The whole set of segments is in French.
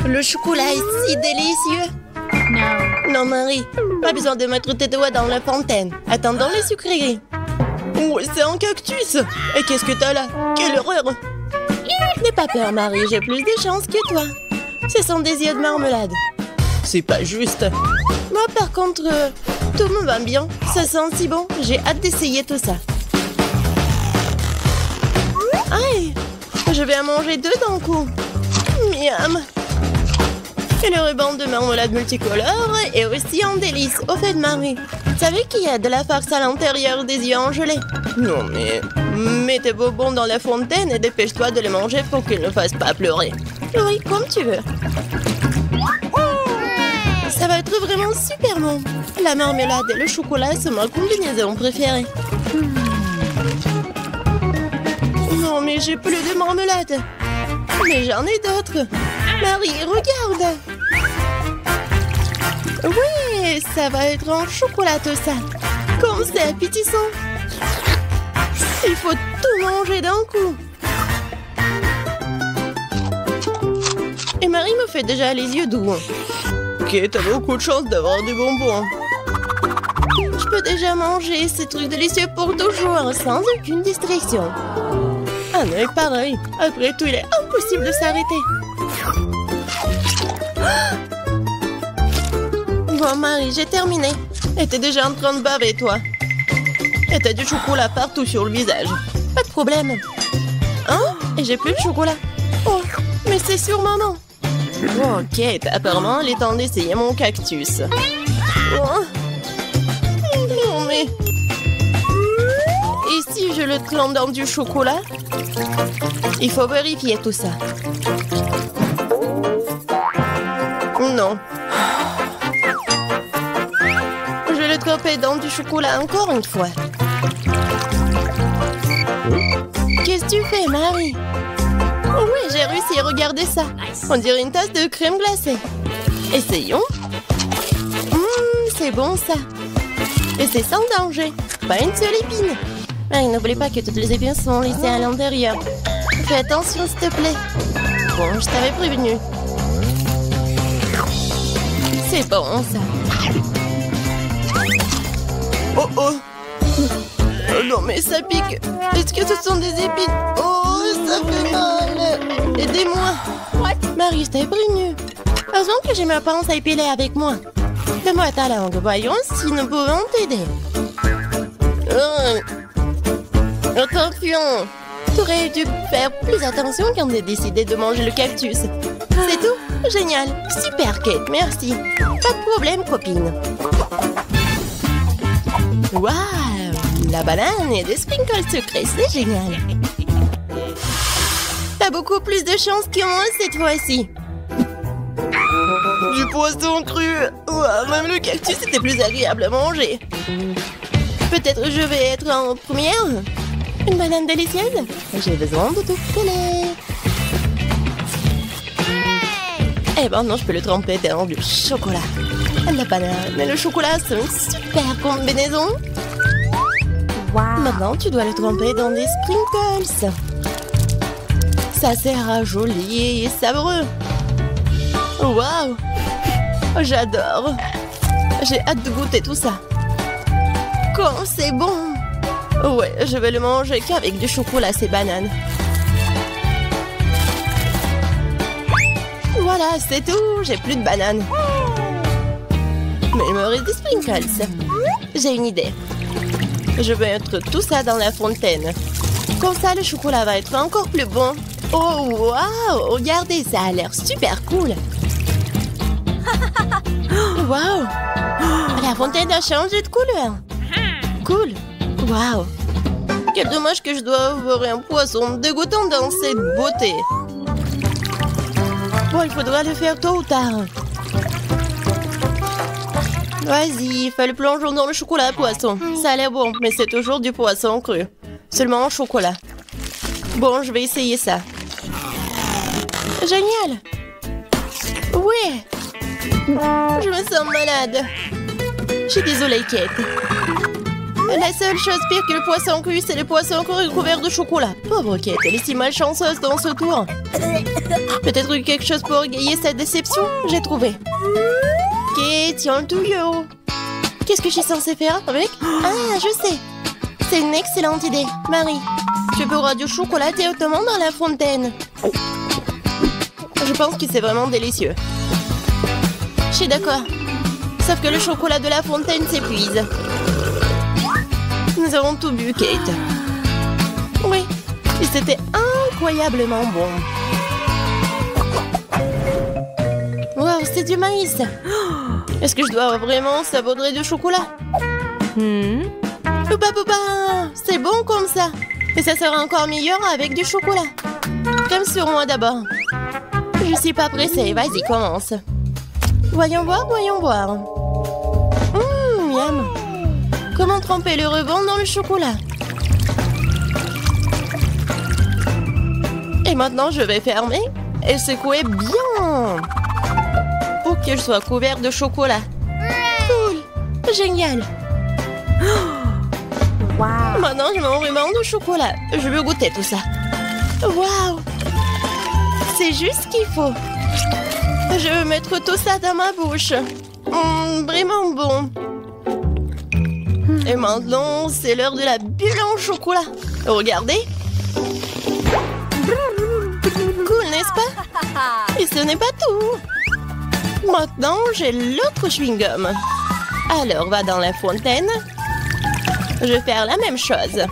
Le chocolat est si délicieux. Non, Marie, pas besoin de mettre tes doigts dans la fontaine. Attends dans les sucreries. Oh, c'est un cactus. Et qu'est-ce que t'as là? Quelle horreur! N'aie pas peur, Marie, j'ai plus de chance que toi. Ce sont des yeux de marmelade. C'est pas juste. Moi, par contre, tout me va bien. Ça sent si bon. J'ai hâte d'essayer tout ça. Aïe! Je vais en manger deux d'un coup. Miam! Et le ruban de marmelade multicolore est aussi un délice. Au fait, Marie, tu savais qu'il y a de la farce à l'intérieur des yeux en gelée? Non, mais... Mets tes bonbons dans la fontaine et dépêche-toi de les manger pour qu'ils ne fassent pas pleurer. Oui, comme tu veux. Ça va être vraiment super bon. La marmelade et le chocolat sont ma combinaison préférée. Non, mais j'ai plus de marmelade. Mais j'en ai d'autres. Marie, regarde. Oui, ça va être en chocolat tout ça. Comme c'est appétissant. Il faut tout manger d'un coup. Et Marie me fait déjà les yeux doux. Ok, t'as beaucoup de chance d'avoir des bonbons. Je peux déjà manger ces trucs délicieux pour toujours, sans aucune distraction. Ah non, pareil. Après tout, il est impossible de s'arrêter. Bon, Marie, j'ai terminé. Et t'es déjà en train de baver, toi. Et t'as du chocolat partout sur le visage. Pas de problème. Hein? Et j'ai plus de chocolat. Oh, mais c'est sur maman. Ok, apparemment, il est temps d'essayer mon cactus. Oh. Non, mais... Et si je le trempe dans du chocolat? Il faut vérifier tout ça. Non. Je vais le tremper dans du chocolat encore une fois. Qu'est-ce que tu fais, Marie? Oh oui, j'ai réussi, regardez ça. On dirait une tasse de crème glacée. Essayons. C'est bon ça. Et c'est sans danger. Pas une seule épine. Marie, n'oublie pas que toutes les épines sont laissées à l'intérieur. Fais attention, s'il te plaît. Bon, je t'avais prévenu. C'est bon ça. Oh oh. Oh non, mais ça pique. Est-ce que ce sont des épines? Oh, ça fait mal. Aidez-moi. Marie, je t'avais prévenu. Heureusement que j'ai ma pince à épiler avec moi. Donne-moi ta langue. Voyons si nous pouvons t'aider. Attention. Tu aurais dû faire plus attention quand tu as décidé de manger le cactus. C'est tout? Génial. Super, Kate. Merci. Pas de problème, copine. Waouh! La banane et des sprinkles sucrés, c'est génial. T'as beaucoup plus de chance que moi cette fois-ci. Du poisson cru. Ouah, même le cactus était plus agréable à manger. Peut-être je vais être en première. Une banane délicieuse. J'ai besoin de tout coller. Eh ben non, je peux le tremper dans du chocolat. La banane et le chocolat, c'est une super combinaison. Wow. Maintenant, tu dois le tremper dans des sprinkles. Ça sera joli et savoureux. Waouh! J'adore. J'ai hâte de goûter tout ça. Quand c'est bon! Ouais, je vais le manger qu'avec du chocolat, ces bananes. Voilà, c'est tout. J'ai plus de bananes. Mais il me reste des sprinkles. J'ai une idée. Je vais mettre tout ça dans la fontaine. Comme ça, le chocolat va être encore plus bon. Oh, waouh! Regardez, ça a l'air super cool. Waouh! La fontaine a changé de couleur. Cool. Waouh! Quel dommage que je dois avoir un poisson dégoûtant dans cette beauté. Bon, il faudra le faire tôt ou tard. Vas-y, fais le plongeon dans le chocolat, poisson. Ça a l'air bon, mais c'est toujours du poisson cru. Seulement en chocolat. Bon, je vais essayer ça. Génial! Oui! Je me sens malade. Je suis désolée, Kate. La seule chose pire que le poisson cru, c'est le poisson cru recouvert de chocolat. Pauvre Kate, elle est si malchanceuse dans ce tour. Peut-être quelque chose pour égayer cette déception. J'ai trouvé. Kate, tiens le tuyau. Qu'est-ce que je suis censée faire avec? Ah, je sais. C'est une excellente idée. Marie, tu pourras du chocolat directement dans la fontaine. Je pense que c'est vraiment délicieux. Je suis d'accord. Sauf que le chocolat de la fontaine s'épuise. Nous avons tout bu, Kate. Oui, et c'était incroyablement bon. Wow, c'est du maïs. Est-ce que je dois vraiment saupoudrer du chocolat? Poupa, poupa, c'est bon comme ça. Et ça sera encore meilleur avec du chocolat. Comme sur moi d'abord. Je suis pas pressée, vas-y, commence. Voyons voir, voyons voir. Miam. Comment tremper le rebond dans le chocolat? Et maintenant, je vais fermer et secouer bien pour que je sois couvert de chocolat. Cool, génial. Wow. Maintenant, je m'en vraiment de chocolat. Je veux goûter tout ça. Waouh, c'est juste ce qu'il faut. Je veux mettre tout ça dans ma bouche. Vraiment bon. Et maintenant, c'est l'heure de la bulle en chocolat. Regardez. Cool, n'est-ce pas? Et ce n'est pas tout. Maintenant, j'ai l'autre chewing-gum. Alors, va dans la fontaine. Je vais faire la même chose.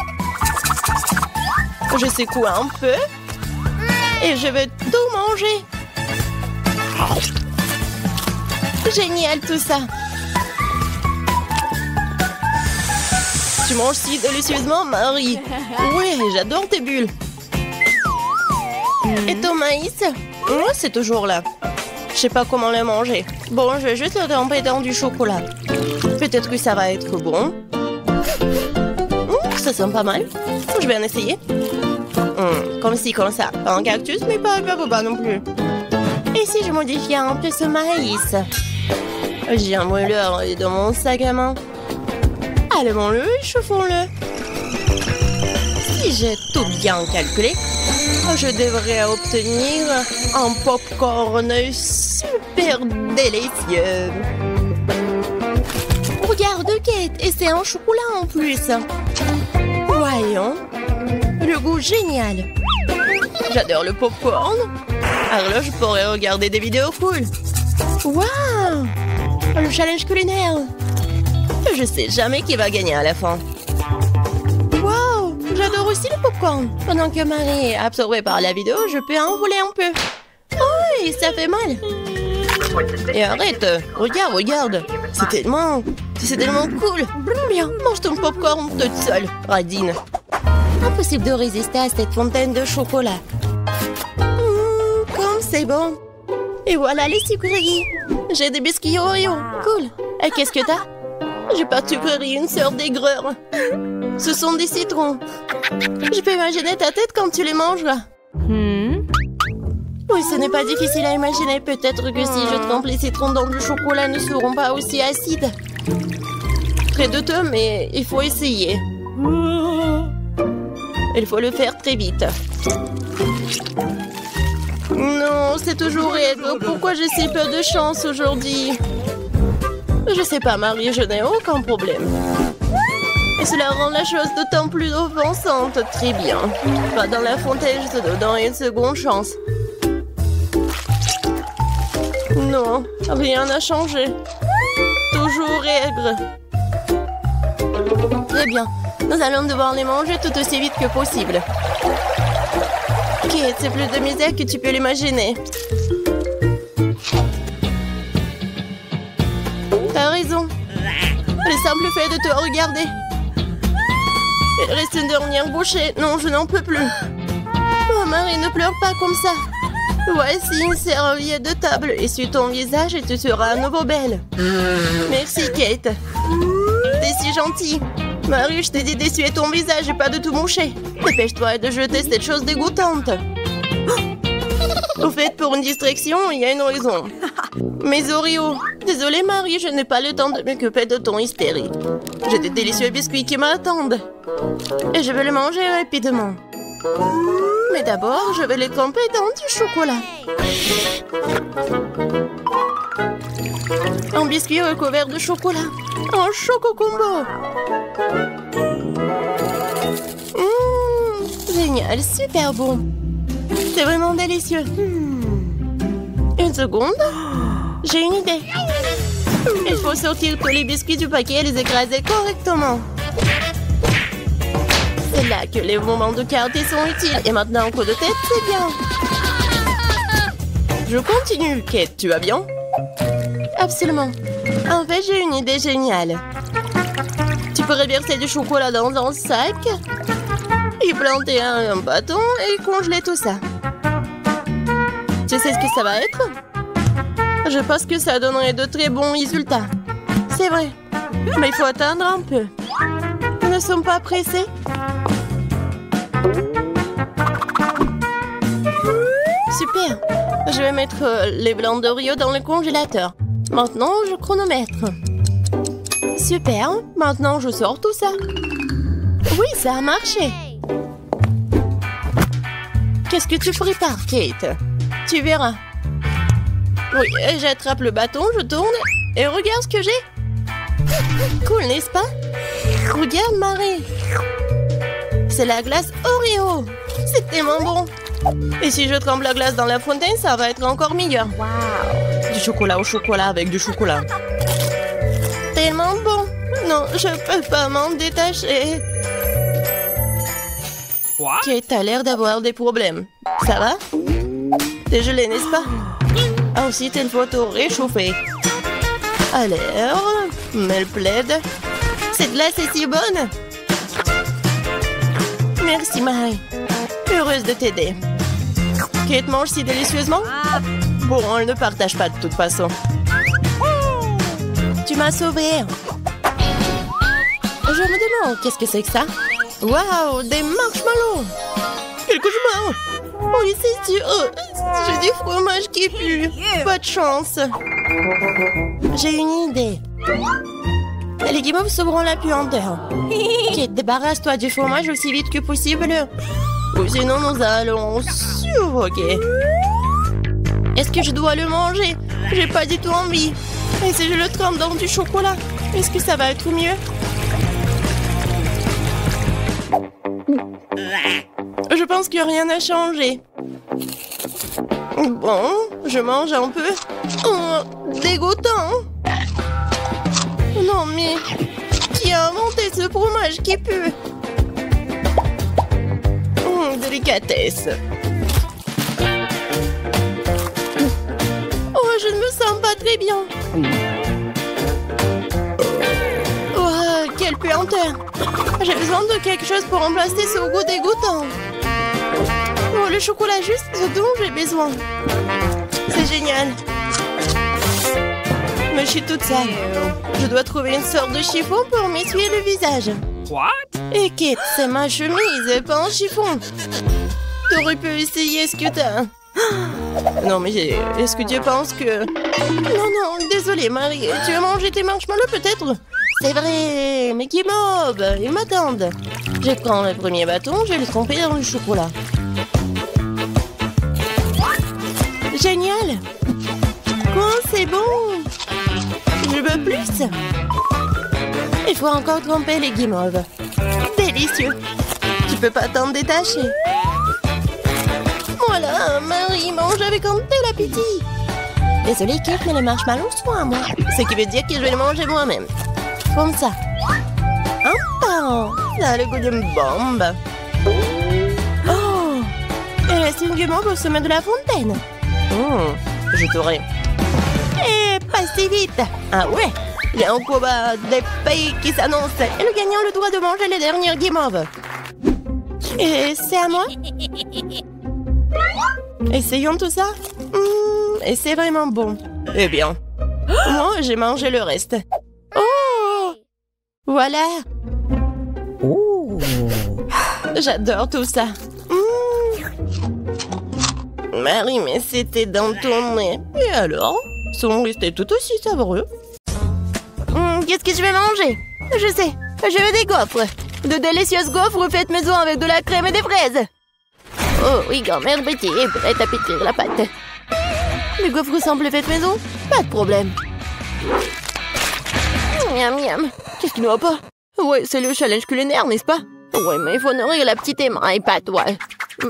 Je secoue un peu. Et je vais tout manger. Génial tout ça. Tu manges si délicieusement, Marie. Oui, j'adore tes bulles. Et ton maïs? Moi, c'est toujours là. Je sais pas comment le manger. Bon, je vais juste le tremper dans du chocolat. Peut-être que ça va être bon. Ça sent pas mal. Je vais en essayer. Comme ci, comme ça. Pas un cactus, mais pas non plus. Et si je modifiais un peu ce maïs? J'ai un mouleur dans mon sac à main. Allumons-le et chauffons-le. Si j'ai tout bien calculé, je devrais obtenir un popcorn super délicieux. Regarde, Kate, et c'est un chocolat en plus. Voyons, le goût génial. J'adore le popcorn. Alors là, je pourrais regarder des vidéos cool. Waouh, le challenge culinaire. Je sais jamais qui va gagner à la fin. Waouh, j'adore aussi le popcorn. Pendant que Marie est absorbée par la vidéo, je peux en voler un peu. Oh, ça fait mal. Et arrête, regarde. C'est tellement cool. Bien, mange ton popcorn toute seule, radine. Impossible de résister à cette fontaine de chocolat. Comme c'est bon. Et voilà les sucreries. J'ai des biscuits Oreo. Cool. Et qu'est-ce que t'as? J'ai pas de sucrerie, une sœur d'aigreur. Ce sont des citrons. Je peux imaginer ta tête quand tu les mangeras. Oui, ce n'est pas difficile à imaginer. Peut-être que si je trempe les citrons dans du chocolat, ne seront pas aussi acides. Très douteux, mais il faut essayer. Il faut le faire très vite. Non, c'est toujours aigre. Pourquoi j'ai si peu de chance aujourd'hui? Je sais pas, Marie, je n'ai aucun problème. Et cela rend la chose d'autant plus offensante. Très bien. Va dans la fontaine, je te donne une seconde chance. Non, rien n'a changé. Toujours aigre. Très bien. Nous allons devoir les manger tout aussi vite que possible. Kate, c'est plus de misère que tu peux l'imaginer. T'as raison. Le simple fait de te regarder. Il reste une dernière bouchée. Non, je n'en peux plus. Oh, Marie, ne pleure pas comme ça. Voici une serviette de table. Essuie ton visage et tu seras à nouveau belle. Merci, Kate. T'es si gentille. Marie, je t'ai dit d'essuyer ton visage et pas de tout moucher. Dépêche-toi de jeter cette chose dégoûtante. Au fait, pour une distraction, il y a une raison. Mes Oreos. Désolée, Marie, je n'ai pas le temps de m'occuper de ton hystérie. J'ai des délicieux biscuits qui m'attendent. Et je vais les manger rapidement. Mais d'abord, je vais les tremper dans du chocolat. Un biscuit recouvert de chocolat. Un choco combo. Génial, super bon. C'est vraiment délicieux. Une seconde. J'ai une idée. Il faut sortir tous les biscuits du paquet et les écraser correctement. C'est là que les moments de quartier sont utiles. Et maintenant, un coup de tête, c'est bien. Je continue. Kate, tu vas bien? Absolument. En fait, j'ai une idée géniale. Tu pourrais verser du chocolat dans un sac, y planter un bâton et congeler tout ça. Tu sais ce que ça va être? Je pense que ça donnerait de très bons résultats. C'est vrai. Mais il faut attendre un peu. Nous ne sommes pas pressés. Super. Je vais mettre les blancs d'Oreo dans le congélateur. Maintenant, je chronomètre. Super. Maintenant, je sors tout ça. Oui, ça a marché. Qu'est-ce que tu prépares, Kate? Tu verras. Oui, j'attrape le bâton, je tourne et regarde ce que j'ai. Cool, n'est-ce pas? Regarde, Marie. C'est la glace Oreo. C'est tellement bon. Et si je trempe la glace dans la fontaine, ça va être encore meilleur. Wow. Du chocolat au chocolat avec du chocolat. Tellement bon. Non, je peux pas m'en détacher. What? Kate a l'air d'avoir des problèmes. Ça va? T'es gelé, n'est-ce pas? Ensuite, il faut tout réchauffer. Alors, me le plaide. Cette glace est si bonne. Merci, Marie. Heureuse de t'aider. Kate mange si délicieusement? Bon, on ne partage pas de toute façon. Tu m'as sauvée. Je me demande, qu'est-ce que c'est que ça? Waouh, des marshmallows! Quel cauchemar! Oui, c'est sûr. J'ai du fromage qui pue. Pas de chance. J'ai une idée. Les guimauves sauveront la puanteur. Kate, débarrasse-toi du fromage aussi vite que possible. Ou sinon, nous allons suffoquer. Est-ce que je dois le manger? J'ai pas du tout envie. Et si je le trempe dans du chocolat, est-ce que ça va être mieux? Je pense que rien n'a changé. Bon, je mange un peu. Oh, dégoûtant. Non, mais qui a inventé ce fromage qui pue? Délicatesse. Oh, je ne me sens pas très bien. Oh, quelle puanteur. J'ai besoin de quelque chose pour remplacer ce goût dégoûtant. Oh, le chocolat juste ce dont j'ai besoin. C'est génial. Mais je suis toute sale. Je dois trouver une sorte de chiffon pour m'essuyer le visage. What? Et Kate, c'est ma chemise, pas un chiffon. T'aurais pu essayer ce que t'as. Non, mais est-ce que tu penses que... Non, désolée, Marie. Tu as mangé tes marshmallows, peut-être? C'est vrai, mais qui mob, ils m'attendent. Je prends le premier bâton, je vais le tremper dans le chocolat. Génial. Quoi, c'est bon. Je veux plus. Il faut encore tremper les guimauves. Délicieux. Tu peux pas t'en détacher. Voilà, Marie mange avec un tel appétit. Désolée, Kate, mais les marshmallows sont à moi. Ce qui veut dire que je vais les manger moi-même. Comme ça. Un par un. Ça a le goût d'une bombe. Oh! Il reste une guimauve au sommet de la fontaine. Je t'aurai. Et pas si vite. Ah ouais? Il y a un combat des pays qui s'annonce. Et le gagnant a le droit de manger les dernières guimauves. Et c'est à moi? Essayons tout ça. Et c'est vraiment bon. Eh bien, moi, j'ai mangé le reste. Oh! Voilà. Oh! J'adore tout ça. Marie, mais c'était dans ton nez. Et alors? Sont restés tout aussi savoureux. Qu'est-ce que je vais manger? Je sais, je veux des gaufres. De délicieuses gaufres faites maison avec de la crème et des fraises. Oh oui, grand-mère Betty est prête à pétrir la pâte. Les gaufres simples faites maison? Pas de problème. Miam miam. Qu'est-ce qui ne va pas? Ouais, c'est le challenge culinaire, n'est-ce pas? Ouais, mais il faut nourrir la petite Emma et pas toi.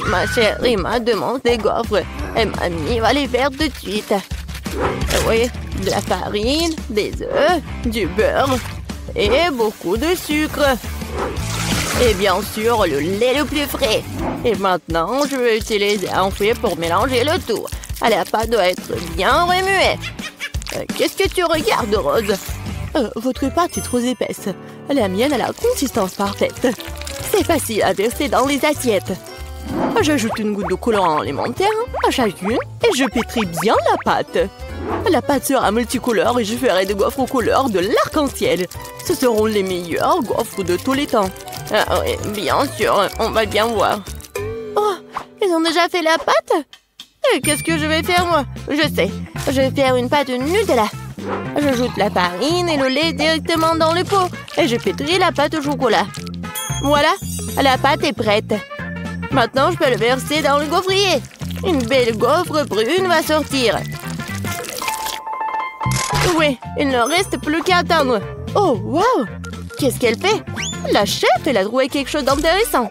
Ma chère Emma demande des gaufres. Et mamie va les faire tout de suite. Oui, de la farine, des œufs, du beurre et beaucoup de sucre. Et bien sûr, le lait le plus frais. Et maintenant, je vais utiliser un fouet pour mélanger le tout. La pâte doit être bien remuée. Qu'est-ce que tu regardes, Rose? Votre pâte est trop épaisse. La mienne a la consistance parfaite. C'est facile à verser dans les assiettes. J'ajoute une goutte de colorant alimentaire à chacune et je pétris bien la pâte. La pâte sera multicolore et je ferai des gaufres aux couleurs de l'arc-en-ciel. Ce seront les meilleurs gaufres de tous les temps. Ah oui, bien sûr, on va bien voir. Oh, ils ont déjà fait la pâte? Qu'est-ce que je vais faire, moi? Je sais, je vais faire une pâte Nutella. J'ajoute la farine et le lait directement dans le pot et je pétris la pâte au chocolat. Voilà, la pâte est prête. Maintenant, je peux le verser dans le gaufrier. Une belle gaufre brune va sortir. Oui, il ne reste plus qu'à attendre. Oh, waouh! Qu'est-ce qu'elle fait? La chef, elle a trouvé quelque chose d'intéressant.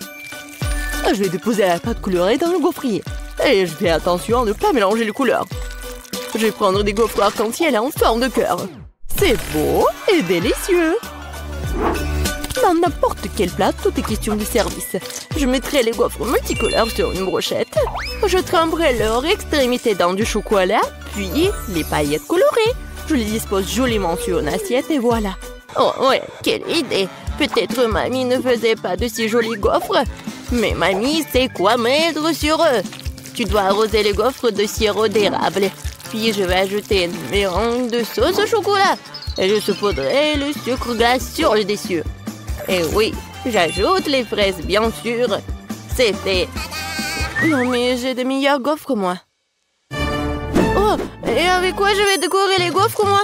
Je vais déposer la pâte colorée dans le gaufrier. Et je fais attention à ne pas mélanger les couleurs. Je vais prendre des gaufres arc-en-ciel en forme de cœur. C'est beau et délicieux. Dans n'importe quel plat, tout est question de service. Je mettrai les gaufres multicolores sur une brochette. Je tremperai leur extrémité dans du chocolat, puis les paillettes colorées. Je les dispose joliment sur une assiette et voilà. Oh ouais, quelle idée! Peut-être mamie ne faisait pas de si jolies gaufres, mais mamie sait quoi mettre sur eux. Tu dois arroser les gaufres de sirop d'érable. Puis je vais ajouter une mélange de sauce au chocolat. Et je saupoudrerai le sucre glace sur le dessus. Et oui, j'ajoute les fraises, bien sûr. C'est fait. Non, mais j'ai de meilleures gaufres, moi. Oh, et avec quoi je vais décorer les gaufres, moi?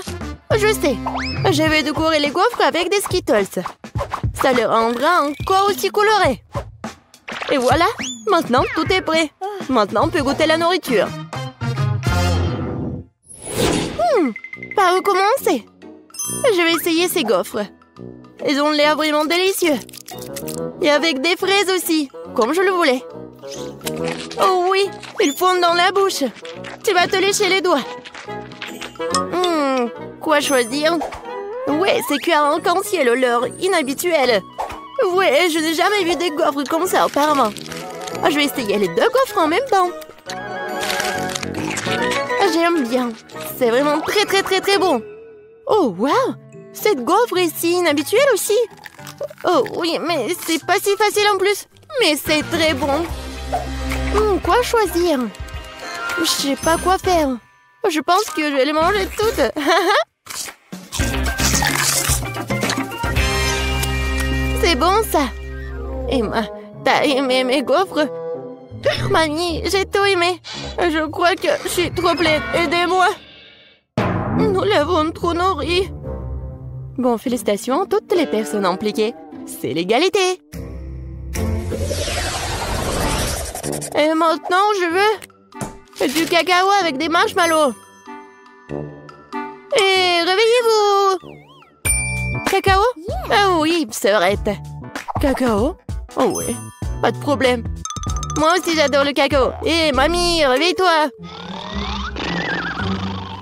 Je sais. Je vais décorer les gaufres avec des Skittles. Ça les rendra encore aussi colorés. Et voilà, maintenant tout est prêt. Maintenant on peut goûter la nourriture. Par où commencer? Je vais essayer ces gaufres. Ils ont l'air vraiment délicieux. Et avec des fraises aussi, comme je le voulais. Oh oui, ils fondent dans la bouche. Tu vas te lécher les doigts. Quoi choisir? Ouais, c'est cuir en arc-en-ciel, l'heure inhabituelle. Ouais, je n'ai jamais vu des gaufres comme ça auparavant. Je vais essayer les deux gaufres en même temps. J'aime bien. C'est vraiment très bon. Oh, wow! Cette gaufre est si inhabituelle aussi. Oh oui, mais c'est pas si facile en plus. Mais c'est très bon. Quoi choisir? Je sais pas quoi faire. Je pense que je vais les manger toutes. C'est bon ça. Emma, t'as aimé mes gaufres? Mamie, j'ai tout aimé. Je crois que je suis trop pleine. Aidez-moi. Nous l'avons trop nourri. Bon, félicitations à toutes les personnes impliquées. C'est l'égalité. Et maintenant, je veux du cacao avec des marshmallows. Et réveillez-vous. Cacao? Ah oui, sœurette. Cacao? Oh oui, pas de problème. Moi aussi, j'adore le cacao. Et mamie, réveille-toi.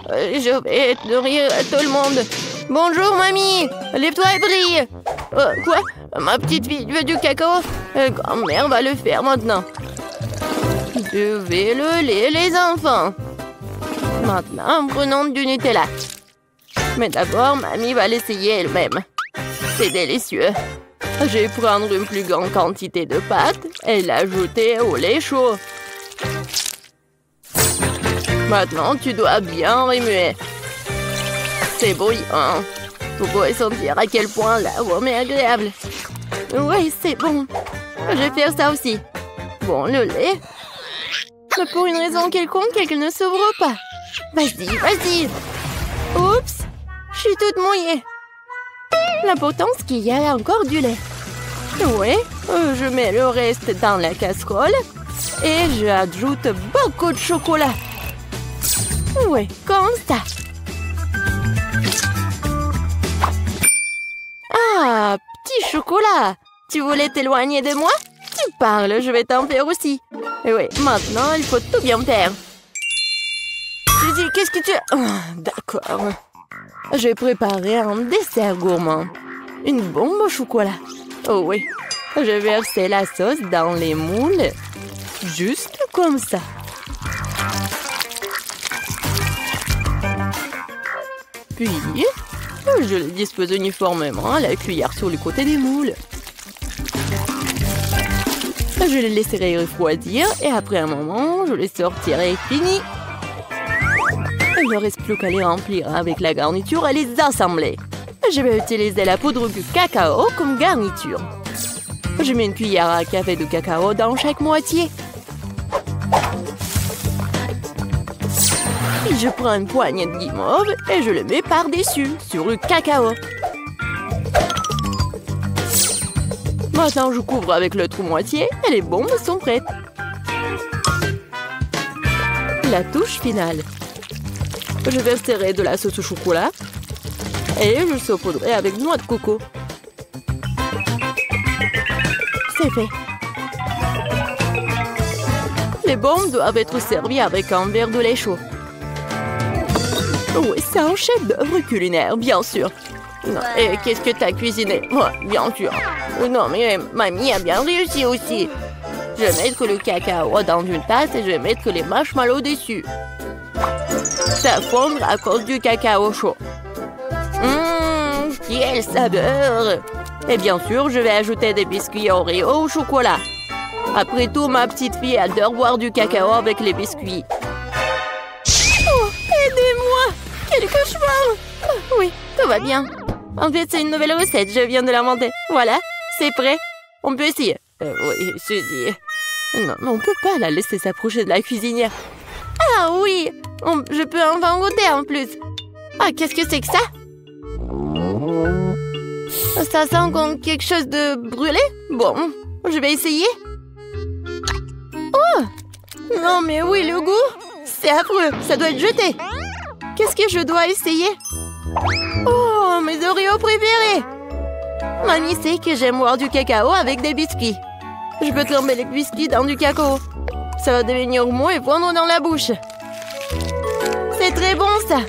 Je vais nourrir tout le monde. Bonjour, mamie. Lève-toi et brille. Quoi? Ma petite fille veut du cacao? Grand-mère va le faire maintenant. Buvez le lait, les enfants. Maintenant, prenons du Nutella. Mais d'abord, mamie va l'essayer elle-même. C'est délicieux. Je vais prendre une plus grande quantité de pâte et l'ajouter au lait chaud. Maintenant, tu dois bien remuer. C'est bouillant. Vous pouvez sentir à quel point l'arôme est agréable. Oui, c'est bon. Je vais faire ça aussi. Bon, le lait. Mais pour une raison quelconque, elle ne s'ouvre pas. Vas-y, vas-y. Oups, je suis toute mouillée. L'important, c'est qu'il y a encore du lait. Oui, je mets le reste dans la casserole et j'ajoute beaucoup de chocolat. Oui, comme ça. Ah, petit chocolat. Tu voulais t'éloigner de moi? Tu parles, je vais t'en faire aussi. Et oui, maintenant, il faut tout bien faire. Suzy, qu'est-ce que tu... D'accord. Je vais préparer un dessert gourmand. Une bombe au chocolat. Oh oui. Je vais verser la sauce dans les moules. Juste comme ça. Puis, je les dispose uniformément à la cuillère sur le côté des moules. Je les laisserai refroidir et après un moment, je les sortirai fini. Il ne reste plus qu'à les remplir avec la garniture et les assembler. Je vais utiliser la poudre de cacao comme garniture. Je mets une cuillère à café de cacao dans chaque moitié. Puis je prends une poignée de guimauve et je le mets par-dessus, sur le cacao. Maintenant, je couvre avec l'autre moitié et les bombes sont prêtes. La touche finale. Je verserai de la sauce au chocolat et je saupoudrerai avec noix de coco. C'est fait. Les bombes doivent être servies avec un verre de lait chaud. Oui, c'est un chef-d'œuvre culinaire, bien sûr. Non, et qu'est-ce que t'as cuisiné? Bien sûr. Non, mais mamie a bien réussi aussi. Je vais mettre le cacao dans une tasse et je vais mettre les marshmallows dessus. Ça fondre à cause du cacao chaud. Quelle saveur! Et bien sûr, je vais ajouter des biscuits Oreo au chocolat. Après tout, ma petite fille adore boire du cacao avec les biscuits. Oh, aidez-moi! Quel cauchemar! Oui, tout va bien. En fait, c'est une nouvelle recette, je viens de l'inventer. Voilà, c'est prêt. On peut essayer. Oui, Suzy. Non, mais on peut pas la laisser s'approcher de la cuisinière. Ah oui! Je peux en goûter en plus. Ah, qu'est-ce que c'est que ça? Ça sent comme quelque chose de brûlé? Bon, je vais essayer. Oh! Non, mais oui, le goût! C'est affreux, ça doit être jeté. Qu'est-ce que je dois essayer? Oh, mes Oreos préférés! Mamie sait que j'aime boire du cacao avec des biscuits. Je peux tremper les biscuits dans du cacao. Ça va devenir mou et fondre dans la bouche. C'est très bon, ça!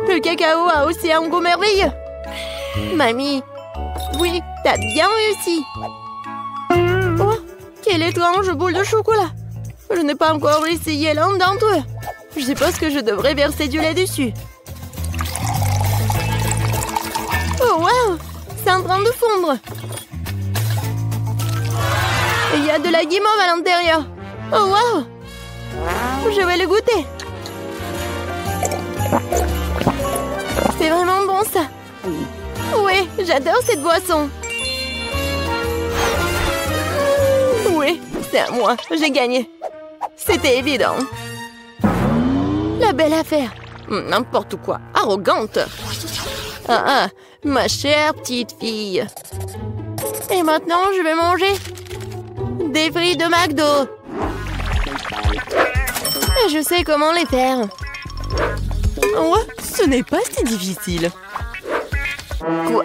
Le cacao a aussi un goût merveilleux. Mamie, oui, t'as bien réussi. Oh, quelle étrange boule de chocolat. Je n'ai pas encore essayé l'un d'entre eux. Je suppose que je devrais verser du lait dessus. Oh, wow! C'est en train de fondre. Et il y a de la guimauve à l'intérieur. Oh, wow! Je vais le goûter. C'est vraiment bon, ça. Oui, j'adore cette boisson. Oui, c'est à moi. J'ai gagné. C'était évident. La belle affaire. N'importe quoi. Arrogante. Ah, ma chère petite fille. Et maintenant, je vais manger des frites de McDo. Et je sais comment les faire. Oh, ce n'est pas si difficile. Quoi?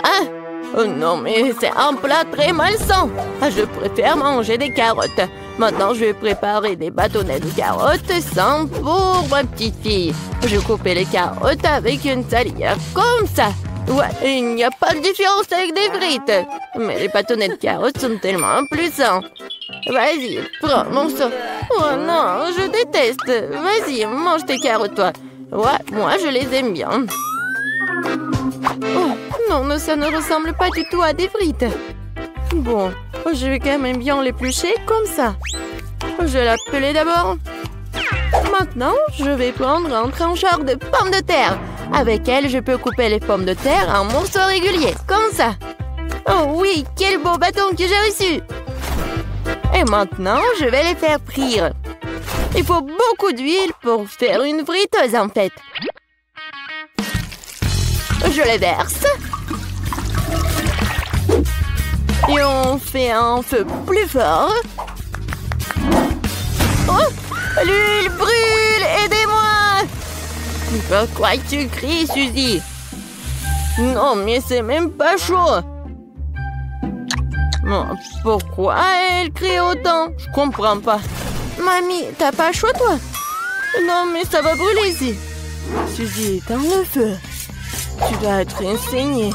Oh non, mais c'est un plat très malsain. Je préfère manger des carottes. Maintenant, je vais préparer des bâtonnets de carottes sans pour ma petite fille. Je coupe les carottes avec une salière comme ça. Ouais, il n'y a pas de différence avec des frites. Mais les bâtonnets de carottes sont tellement plus sains. Vas-y, prends mon sang. Oh non, je déteste. Vas-y, mange tes carottes, toi. Ouais, moi, je les aime bien. Oh, non, ça ne ressemble pas du tout à des frites. Bon, je vais quand même bien l'éplucher comme ça. Je vais l'appeler d'abord. Maintenant, je vais prendre un trancheur de pommes de terre. Avec elle, je peux couper les pommes de terre en morceaux réguliers, comme ça. Oh oui, quel beau bâton que j'ai reçu! Et maintenant, je vais les faire frire. Il faut beaucoup d'huile pour faire une friteuse, en fait. Je les verse. Et on fait un feu plus fort. Oh! L'huile brûle! Aidez-moi! Pourquoi tu cries, Suzy? Non, mais c'est même pas chaud. Pourquoi elle crie autant? Je comprends pas. Mamie, t'as pas chaud, toi? Non, mais ça va brûler ici. Suzy, éteins le feu. Tu dois être enseignée.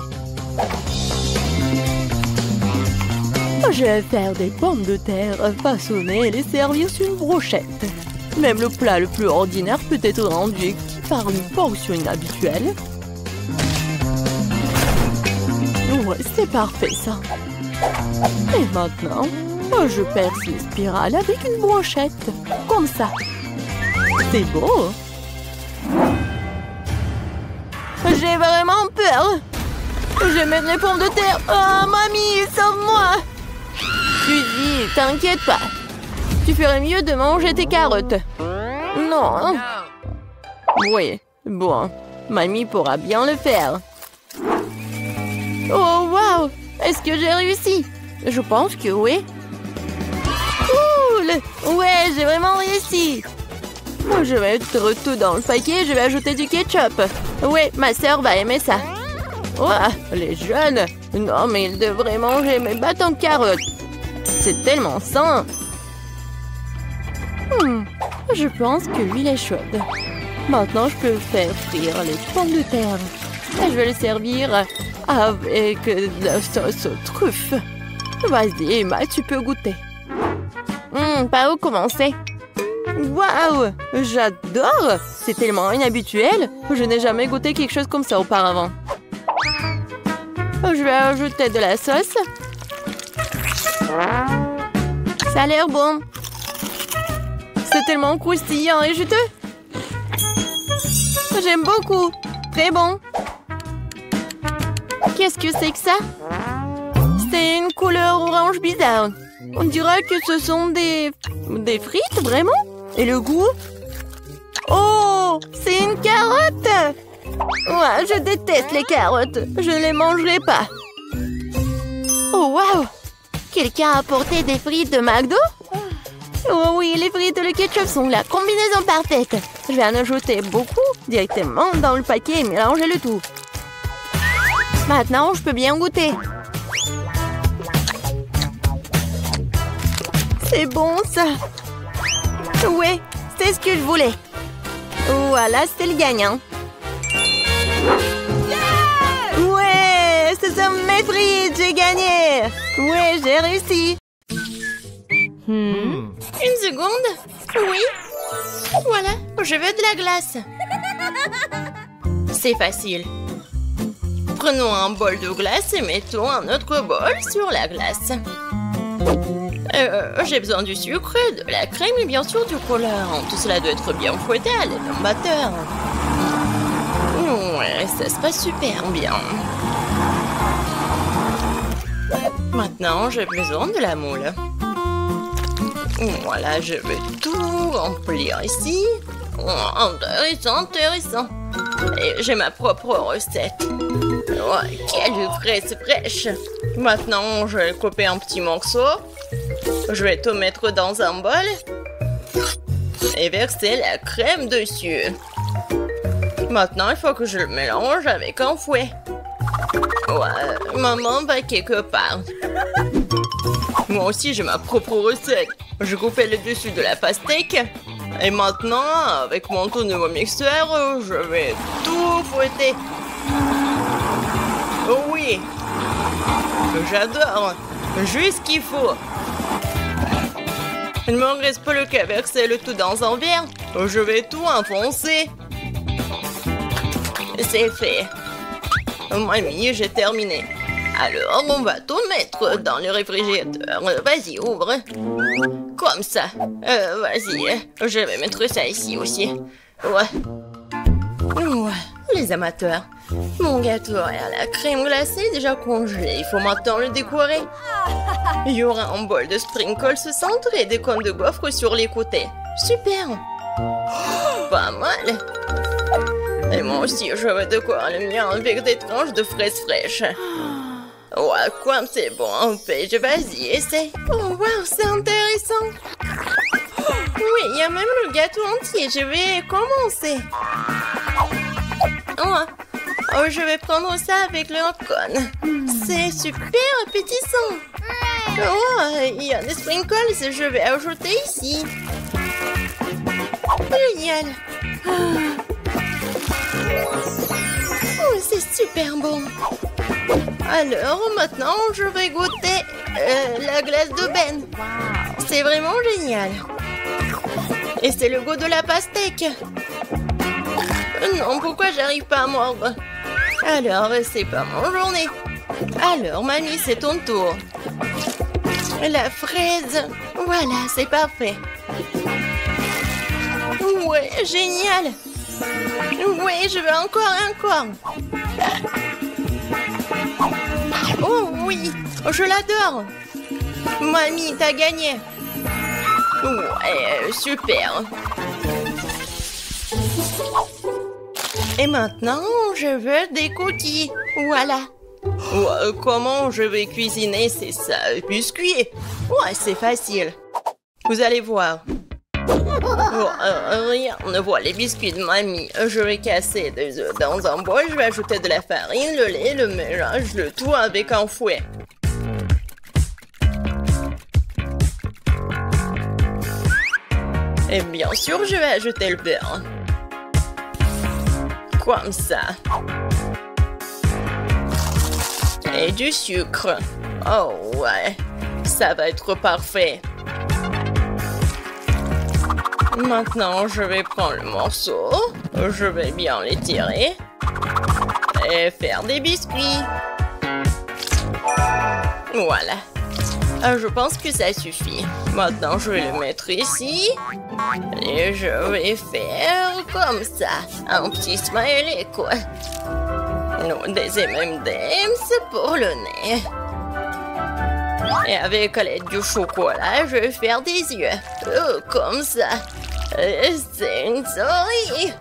Je vais faire des pommes de terre façonnées et les servir sur une brochette. Même le plat le plus ordinaire peut être rendu par une portion inhabituelle. Ouais, c'est parfait ça. Et maintenant, je perce les spirales avec une brochette. Comme ça. C'est beau. J'ai vraiment peur. Je vais mettre les pommes de terre. Oh, mamie, sauve-moi. Suzy, t'inquiète pas. Tu ferais mieux de manger tes carottes. Non. Oui, bon. Mamie pourra bien le faire. Oh, wow! Est-ce que j'ai réussi? Je pense que oui. Cool! Ouais, j'ai vraiment réussi. Je vais mettre tout dans le paquet et je vais ajouter du ketchup. Ouais, ma sœur va aimer ça. Ouah, les jeunes! Non, mais ils devraient manger mes bâtons de carottes. C'est tellement sain. Je pense que l'huile est chaude. Maintenant, je peux faire frire les pommes de terre. Et je vais les servir avec de la sauce aux truffes. Vas-y, Emma, tu peux goûter. Par où commencer? Waouh! J'adore! C'est tellement inhabituel. Je n'ai jamais goûté quelque chose comme ça auparavant. Je vais ajouter de la sauce. Ça a l'air bon. C'est tellement croustillant et juteux. J'aime beaucoup. Très bon. Qu'est-ce que c'est que ça? C'est une couleur orange bizarre. On dirait que ce sont des frites, vraiment? Et le goût? Oh, c'est une carotte! Ouais, je déteste les carottes. Je ne les mangerai pas. Oh, wow! Quelqu'un a apporté des frites de McDo? Oh oui, les frites et le ketchup sont la combinaison parfaite. Je vais en ajouter beaucoup directement dans le paquet et mélanger le tout. Maintenant, je peux bien goûter. C'est bon, ça. Ouais, c'est ce que je voulais. Voilà, c'est le gagnant. Ouais, ce sont mes frites, j'ai gagné. Ouais, j'ai réussi. Une seconde. Oui. Voilà, je veux de la glace. C'est facile. Prenons un bol de glace et mettons un autre bol sur la glace. J'ai besoin du sucre, de la crème et bien sûr du colorant. Tout cela doit être bien fouetté à l'aide d'un batteur. Ouais, ça se passe super bien. Maintenant, j'ai besoin de la moule. Voilà, je vais tout remplir ici. Oh, intéressant, intéressant. Et j'ai ma propre recette. Ouais, quelle fraise fraîche. Maintenant, je vais couper un petit morceau. Je vais tout mettre dans un bol. Et verser la crème dessus. Maintenant, il faut que je le mélange avec un fouet. Ouais, maman va quelque part. Moi aussi, j'ai ma propre recette. Je coupais le dessus de la pastèque. Et maintenant, avec mon tout nouveau mixeur, je vais tout fouetter. Oh oui! J'adore! Juste ce qu'il faut. Il me reste plus qu'à verser le tout dans un verre. Je vais tout enfoncer. C'est fait. Mamie, j'ai terminé. Alors, on va tout mettre dans le réfrigérateur. Vas-y, ouvre. Comme ça. Vas-y, je vais mettre ça ici aussi. Ouais. les amateurs. Mon gâteau à la crème glacée est déjà congelé. Il faut maintenant le décorer. Il y aura un bol de sprinkles au centre et des cônes de gaufres sur les côtés. Super! Pas mal! Et moi aussi, je vais décorer le mien avec des tranches de fraises fraîches. Ouais, quoi, c'est bon, Paige, vas-y, essaie. Oh, wow, c'est intéressant. Oui, il y a même le gâteau entier. Je vais commencer. Je vais prendre ça avec le cône. C'est super appétissant. Oh, il y a des sprinkles, je vais ajouter ici. Génial. Oh, c'est super bon. Alors, maintenant, je vais goûter la glace de Ben. C'est vraiment génial. Et c'est le goût de la pastèque. Non, pourquoi j'arrive pas à mordre? Alors, c'est pas mon journée. Alors, mamie, c'est ton tour. La fraise. Voilà, c'est parfait. Ouais, génial. Ouais, je veux encore. Oh oui, je l'adore. Mamie, t'as gagné. Ouais, super. Et maintenant, je veux des cookies. Voilà. Comment je vais cuisiner ces biscuits? Ouais, c'est facile. Vous allez voir. Rien ne voit les biscuits de mamie. Je vais casser des œufs dans un bol. Je vais ajouter de la farine, le lait, le mélange, le tout avec un fouet. Et bien sûr, je vais ajouter le beurre. Comme ça. Et du sucre. Oh ouais, ça va être parfait. Maintenant, je vais prendre le morceau. Je vais bien l'étirer. Et faire des biscuits. Voilà. Je pense que ça suffit. Maintenant, je vais le mettre ici. Et je vais faire comme ça. Un petit smiley, quoi. Non, des M&M's pour le nez. Et avec l'aide du chocolat, je vais faire des yeux. Oh, comme ça. C'est une souris.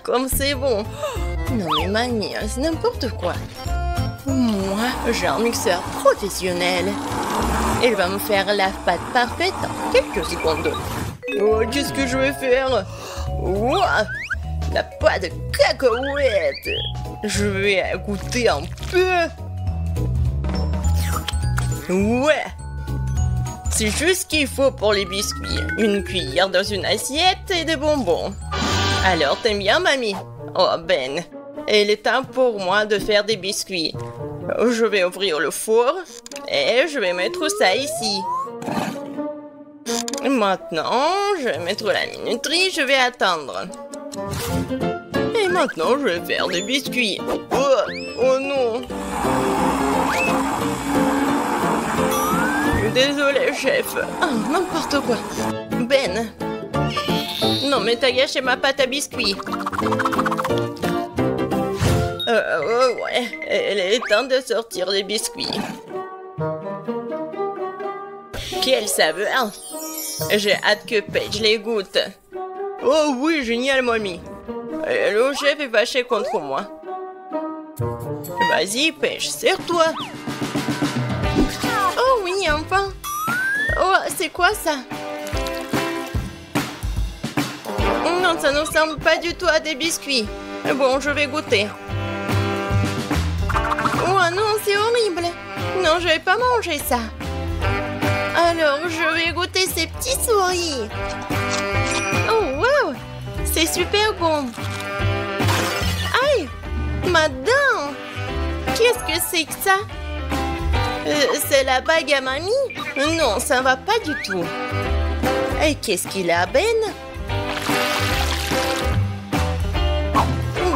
Comme c'est bon. Non mais mamie, c'est n'importe quoi. Moi, j'ai un mixeur professionnel. Il va me faire la pâte parfaite en quelques secondes. Oh, qu'est-ce que je vais faire? Ouah, la pâte de cacahuètes. Je vais goûter un peu. Ouais. C'est juste ce qu'il faut pour les biscuits. Une cuillère dans une assiette et des bonbons. Alors, t'aimes bien, mamie? Oh, Ben. Il est temps pour moi de faire des biscuits. Je vais ouvrir le four et je vais mettre ça ici. Maintenant, je vais mettre la minuterie, je vais attendre. Et maintenant, je vais faire des biscuits. Oh non! Désolé, chef. Oh, n'importe quoi. Ben. Non, mais t'as gâché ma pâte à biscuits. Ouais, il est temps de sortir les biscuits. Quelle saveur! J'ai hâte que Paige les goûte. Oh oui, génial, mamie. Le chef est fâché contre moi. Vas-y, Paige, serre-toi. Oh oui, enfin. Oh, c'est quoi ça? Non, ça ne ressemble pas du tout à des biscuits. Bon, je vais goûter. Oh non, c'est horrible. Non, je vais pas manger ça. Alors, je vais goûter ces petits souris. Oh, wow. C'est super bon. Aïe, ma dent. Qu'est-ce que c'est que ça? C'est la bague à mamie? Non, ça va pas du tout. Et qu'est-ce qu'il a, Ben?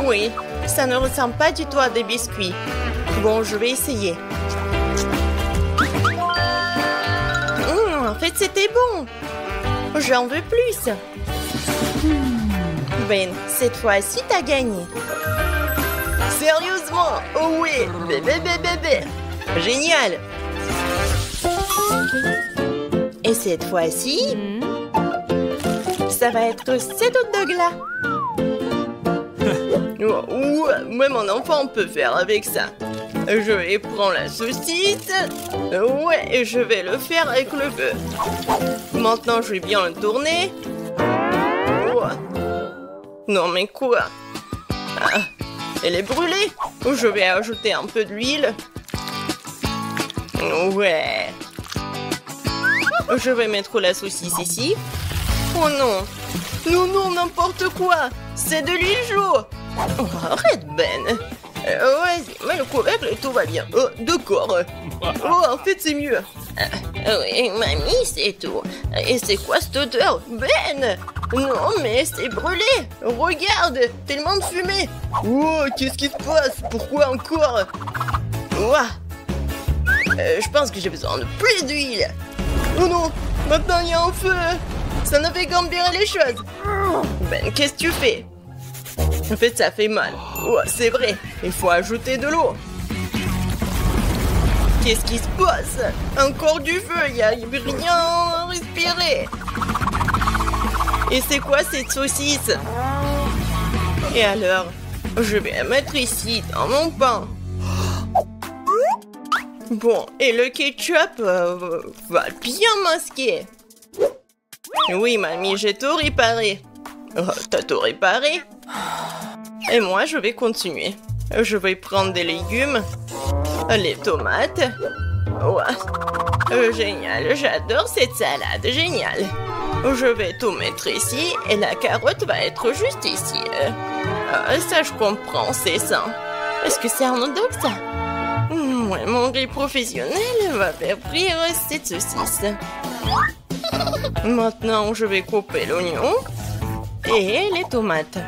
Oui, ça ne ressemble pas du tout à des biscuits. Bon, je vais essayer. En fait, c'était bon. J'en veux plus. Ben, cette fois-ci, t'as gagné. Sérieusement? Oh oui, bébé. Génial. Et cette fois-ci, ça va être cet hot dog-là. Ouais, mon enfant peut faire avec ça. Je vais prendre la saucisse. Ouais, et je vais le faire avec le feu. Maintenant, je vais bien le tourner. Non, mais quoi? Ah, elle est brûlée. Je vais ajouter un peu d'huile. Ouais. Je vais mettre la saucisse ici. Oh non. Non, n'importe quoi. C'est de l'huile chaude. Oh, arrête, Ben. Vas-y, mets le couvercle et tout va bien. Oh, d'accord. Oh, en fait, c'est mieux. Oui, mamie, c'est tout. Et c'est quoi cette odeur? Ben! Non, mais c'est brûlé. Regarde, tellement de fumée. Oh, qu'est-ce qui se passe? Pourquoi encore? Ouah. Je pense que j'ai besoin de plus d'huile. Oh non, maintenant il y a un feu. Ça ne fait qu'empirer les choses. Ben, qu'est-ce que tu fais? En fait, ça fait mal. Oh, c'est vrai, il faut ajouter de l'eau. Qu'est-ce qui se passe? Encore du feu, il n'y a rien à respirer. Et c'est quoi cette saucisse? Et alors? Je vais la mettre ici, dans mon pain. Bon, et le ketchup va bien masquer. Oui, mamie, j'ai tout réparé. Oh, t'as tout réparé? Et moi, je vais continuer. Je vais prendre des légumes, les tomates. Ouais. Génial, j'adore cette salade, génial. Je vais tout mettre ici et la carotte va être juste ici. Ça, je comprends, c'est ça. Est-ce que c'est un hot dog, ça? Ouais, mon riz professionnel va faire frire cette saucisse. Maintenant, je vais couper l'oignon et les tomates.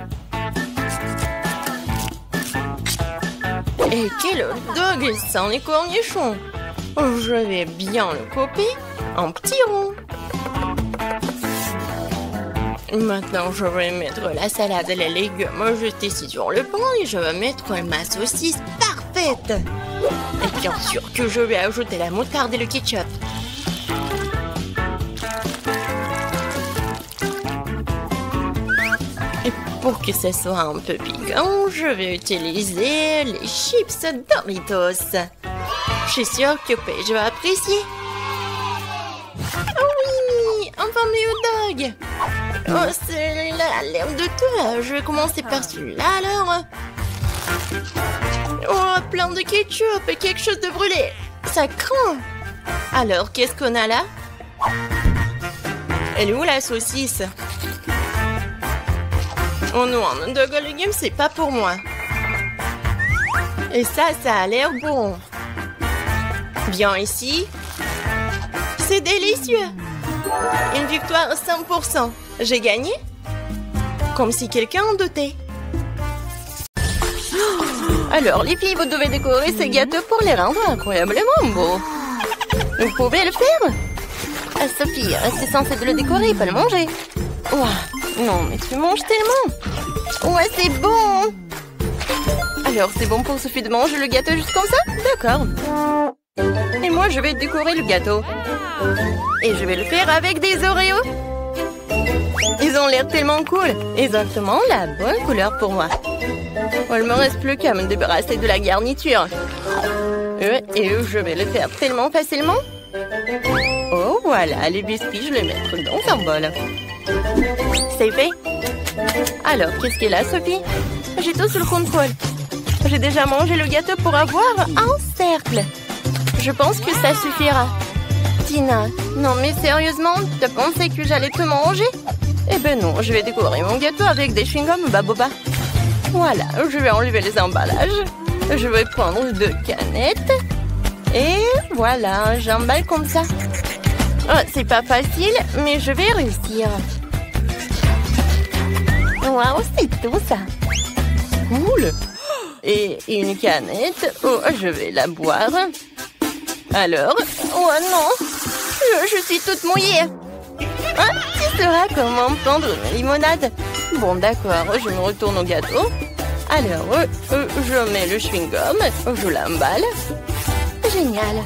Et quel hot dog sans les cornichons! Je vais bien le couper en petits ronds. Maintenant, je vais mettre la salade et les légumes juste ici sur le pain et je vais mettre ma saucisse parfaite. Et bien sûr que je vais ajouter la moutarde et le ketchup. Et pour que ce soit un peu piquant, je vais utiliser les chips Doritos. Je suis sûre que Paige va apprécier. Oh oui, un fameux hot dog. Oh, celui-là a l'air de tout. Je vais commencer par celui-là alors. Oh, plein de ketchup et quelque chose de brûlé. Ça craint. Alors, qu'est-ce qu'on a là? Elle est où la saucisse? Oh non, un hot dog aux légumes, c'est pas pour moi. Et ça a l'air bon. Viens ici. C'est délicieux. Une victoire à 100%. J'ai gagné? Comme si quelqu'un en doutait. Alors, les filles, vous devez décorer ces gâteaux pour les rendre incroyablement beaux. Vous pouvez le faire? Sophie, c'est censé de le décorer, pas le manger. Ouah, non, mais tu manges tellement. Ouais, c'est bon. Alors, c'est bon pour Sophie de manger le gâteau juste comme ça? D'accord. Et moi, je vais décorer le gâteau. Et je vais le faire avec des Oreos. Ils ont l'air tellement cool. Exactement la bonne couleur pour moi. Oh, il me reste plus qu'à me débarrasser de la garniture. Et je vais le faire tellement facilement. Oh, voilà, les biscuits, je les mets dans un bol. C'est fait. Alors, qu'est-ce qu'il y a, Sophie? J'ai tout sous le contrôle. J'ai déjà mangé le gâteau pour avoir un cercle. Je pense que ça suffira. Tina, non mais sérieusement, t'as pensé que j'allais te manger? Eh ben non, je vais décorer mon gâteau avec des chewing-gums Baboba. Voilà, je vais enlever les emballages. Je vais prendre 2 canettes. Et voilà, j'emballe comme ça. Oh, c'est pas facile, mais je vais réussir. Waouh, c'est tout ça. Cool. Et une canette. Oh, je vais la boire. Alors, oh non, je suis toute mouillée. Hein, tu sauras comment prendre une limonade. Bon, d'accord, je me retourne au gâteau. Alors, je mets le chewing-gum, je l'emballe. Génial.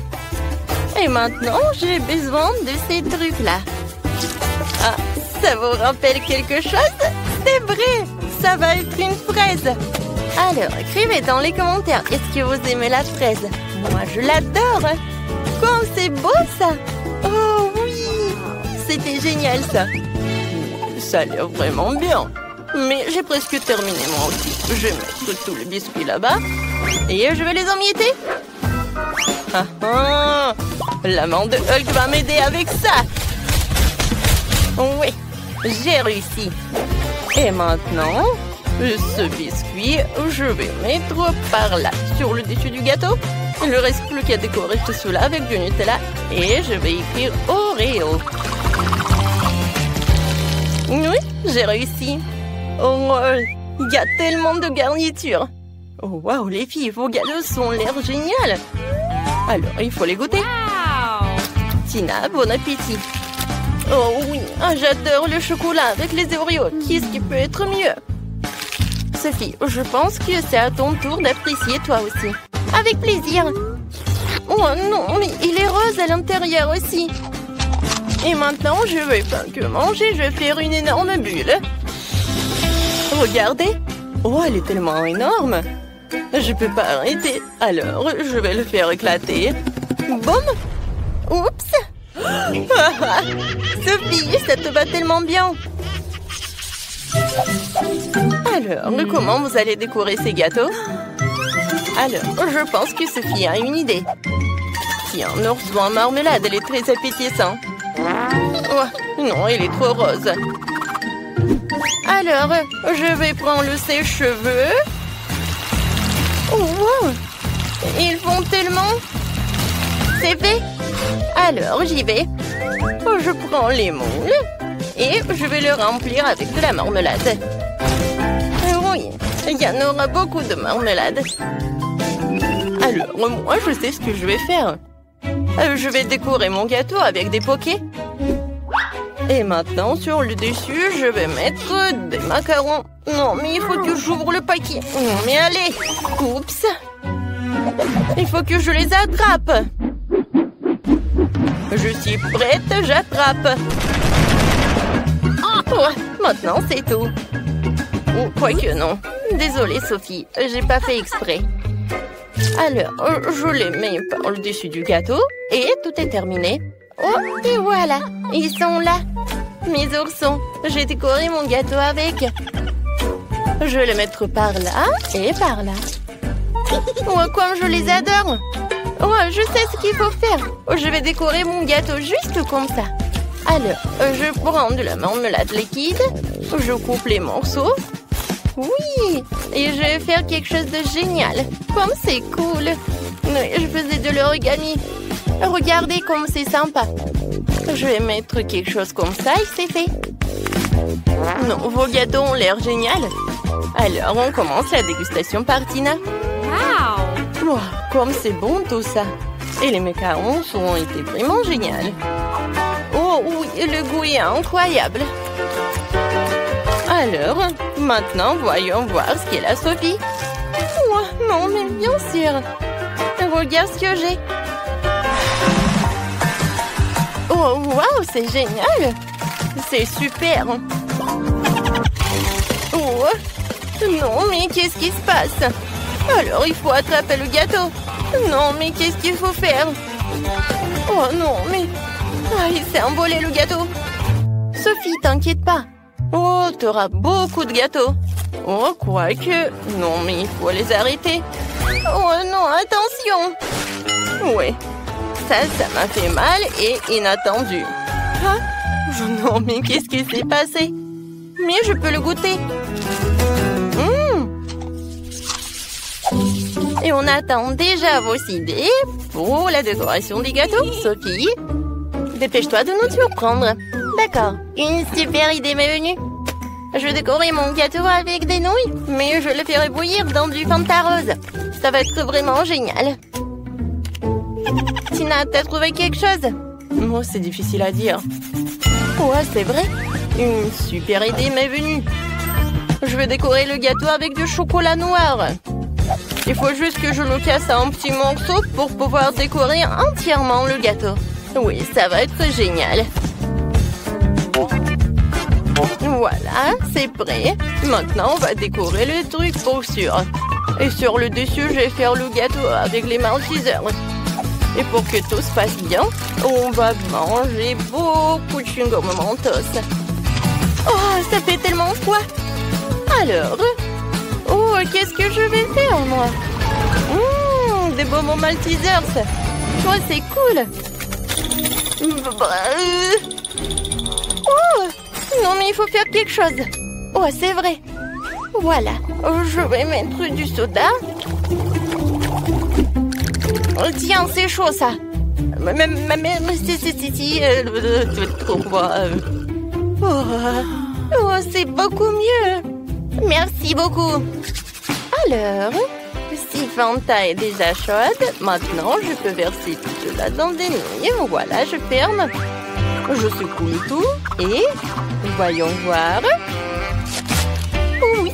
Et maintenant, j'ai besoin de ces trucs-là. Ah, ça vous rappelle quelque chose? C'est vrai, ça va être une fraise. Alors, écrivez dans les commentaires, est-ce que vous aimez la fraise? Moi, je l'adore. Comme c'est beau, ça. Oh oui, c'était génial, ça. Ça a l'air vraiment bien. Mais j'ai presque terminé moi aussi. Je vais mettre tous les biscuits là-bas. Et je vais les emietter. Ah ah! La main de Hulk va m'aider avec ça. Oui, j'ai réussi. Et maintenant, ce biscuit, je vais mettre par là, sur le dessus du gâteau. Il ne reste plus qu'à décorer tout cela avec du Nutella. Et je vais écrire Oreo. Oui, j'ai réussi. Oh, il y a tellement de garnitures. Oh, waouh, les filles, vos gâteaux ont l'air génial. Alors, il faut les goûter. Wow. Tina, bon appétit. Oh oui, j'adore le chocolat avec les Oreos. Qu'est-ce qui peut être mieux? Sophie, je pense que c'est à ton tour d'apprécier toi aussi. Avec plaisir. Oh non, mais il est rose à l'intérieur aussi. Et maintenant, je vais pas que manger, je vais faire une énorme bulle. Regardez. Oh, elle est tellement énorme. Je peux pas arrêter. Alors, je vais le faire éclater. Boum. Oups. Sophie, ça te va tellement bien. Alors, comment vous allez décorer ces gâteaux? Alors, je pense que Sophie a une idée. Tiens, ours en marmelade, elle est très appétissante. Oh, non, elle est trop rose. Alors, je vais prendre le sèche-cheveux. Oh, wow! Ils font tellement... C'est fait. Alors, j'y vais. Je prends les moules et je vais le remplir avec de la marmelade. Oui, il y en aura beaucoup de marmelade. Alors, moi, je sais ce que je vais faire. Je vais décorer mon gâteau avec des pokés. Et maintenant, sur le dessus, je vais mettre des macarons. Non, mais il faut que j'ouvre le paquet. Mais allez! Oups! Il faut que je les attrape. Je suis prête, j'attrape. Oh, maintenant, c'est tout. Ou quoique non. Désolée, Sophie, j'ai pas fait exprès. Alors, je les mets par le dessus du gâteau et tout est terminé. Oh, et voilà, ils sont là. Mes oursons, j'ai décoré mon gâteau avec. Je vais les mettre par là et par là. Oh, comme je les adore. Oh, je sais ce qu'il faut faire. Je vais décorer mon gâteau juste comme ça. Alors, je prends de la marmelade liquide. Je coupe les morceaux. Oui, et je vais faire quelque chose de génial. Comme c'est cool. Oui, je faisais de l'origami. Regardez comme c'est sympa. Je vais mettre quelque chose comme ça et c'est fait. Non, vos gâteaux ont l'air génial. Alors, on commence la dégustation par Tina. Wow! Wow, comme c'est bon tout ça. Et les macarons ont été vraiment géniaux. Oh oui, le goût est incroyable. Alors, maintenant, voyons voir ce qu'est la Sophie. Oh, non, mais bien sûr. Regarde ce que j'ai. Oh, waouh, c'est génial. C'est super. Oh, non, mais qu'est-ce qui se passe? Alors, il faut attraper le gâteau. Non, mais qu'est-ce qu'il faut faire? Oh non, mais... Ah, il s'est envolé le gâteau. Sophie, t'inquiète pas. Oh, t'auras beaucoup de gâteaux. Oh, quoique... Non, mais il faut les arrêter. Oh non, attention. Ouais, ça m'a fait mal et inattendu. Ah, non, mais qu'est-ce qui s'est passé? Mais je peux le goûter. Et on attend déjà vos idées pour la décoration des gâteaux. Sophie, dépêche-toi de nous surprendre. D'accord, une super idée m'est venue. Je décorerai mon gâteau avec des nouilles, mais je le ferai bouillir dans du Fanta rose. Ça va être vraiment génial. Tina, t'as trouvé quelque chose? Moi, c'est difficile à dire. Ouais, c'est vrai. Une super idée m'est venue. Je Je vais décorer le gâteau avec du chocolat noir. Il faut juste que je le casse en petits morceaux pour pouvoir décorer entièrement le gâteau. Oui, ça va être génial. Voilà, c'est prêt. Maintenant, on va décorer le truc pour sûr. Et sur le dessus, je vais faire le gâteau avec les maltesers. Et pour que tout se passe bien, on va manger beaucoup de chewing-gum Mentos. Oh, ça fait tellement froid. Alors, oh, qu'est-ce que je vais faire, moi? Des bonbons maltesers. Oh, c'est cool. Oh, non, mais il faut faire quelque chose. Oh, c'est vrai. Voilà, je vais mettre du soda. Oh, tiens, c'est chaud, ça. Oh, c'est beaucoup mieux. Merci beaucoup. Alors, si Fanta est déjà chaude, maintenant, je peux verser tout cela dans des nouilles. Voilà, je ferme. Je secoue le tout et voyons voir. Oui,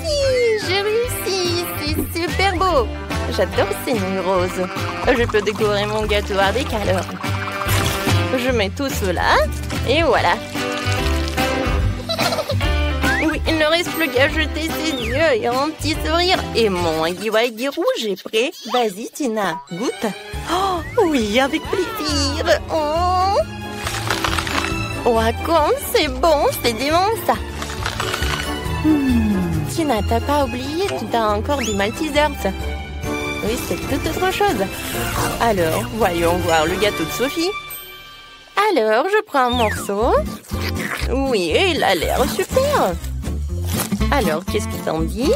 j'ai réussi. C'est super beau. J'adore ces nouilles roses. Je peux décorer mon gâteau avec alors. Je mets tout cela et voilà. Oui, il ne reste plus qu'à jeter ses yeux et un petit sourire. Et mon Huggy rouge est prêt. Vas-y, Tina, goûte. Oh, oui, avec plaisir. Oh, comme c'est bon, c'est dément ça. Tina, t'as pas oublié, tu as encore des maltesers. Oui, c'est toute autre chose. Alors, voyons voir le gâteau de Sophie. Alors, je prends un morceau. Oui, il a l'air super. Alors, qu'est-ce que t'en dis?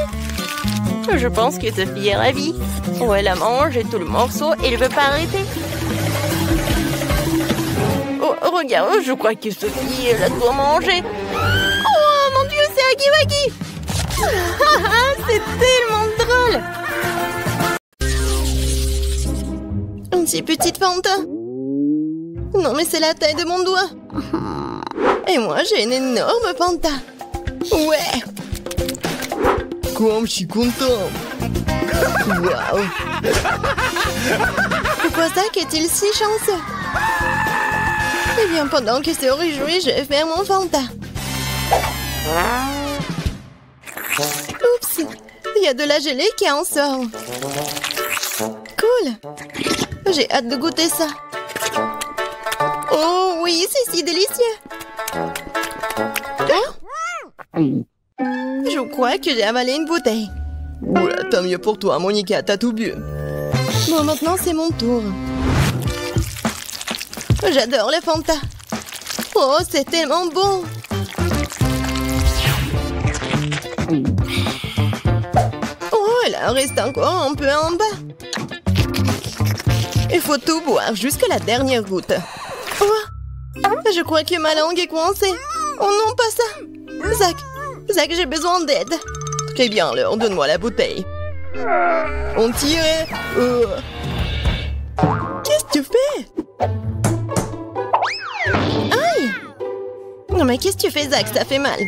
Je pense que Sophie est ravie. Oh, elle a mangé tout le morceau et elle ne veut pas arrêter. Oh, regarde, je crois que Sophie, elle a tout mangé. Oh, mon Dieu, c'est Huggy Wuggy. C'est tellement drôle. Une petite Fanta. Non, mais c'est la taille de mon doigt. Et moi, j'ai une énorme Fanta. Ouais. Comme je suis content. Waouh. Pourquoi Zach est-il si chanceux? Eh bien, pendant qu'il se réjouit, je vais faire mon Fanta. Oups. Il y a de la gelée qui en sort. Cool. J'ai hâte de goûter ça. Oh oui, c'est si délicieux. Je crois que j'ai avalé une bouteille. Oula, tant mieux pour toi, Monica, t'as tout bu. Bon, maintenant c'est mon tour. J'adore les Fanta. Oh, c'est tellement bon. Oh, il en reste encore un peu en bas. Il faut tout boire jusqu'à la dernière goutte. Oh, je crois que ma langue est coincée. Oh non, pas ça. Zach, j'ai besoin d'aide. Très bien, alors, donne-moi la bouteille. On tire. Qu'est-ce que tu fais? Aïe! Non mais qu'est-ce que tu fais, Zach? Ça fait mal.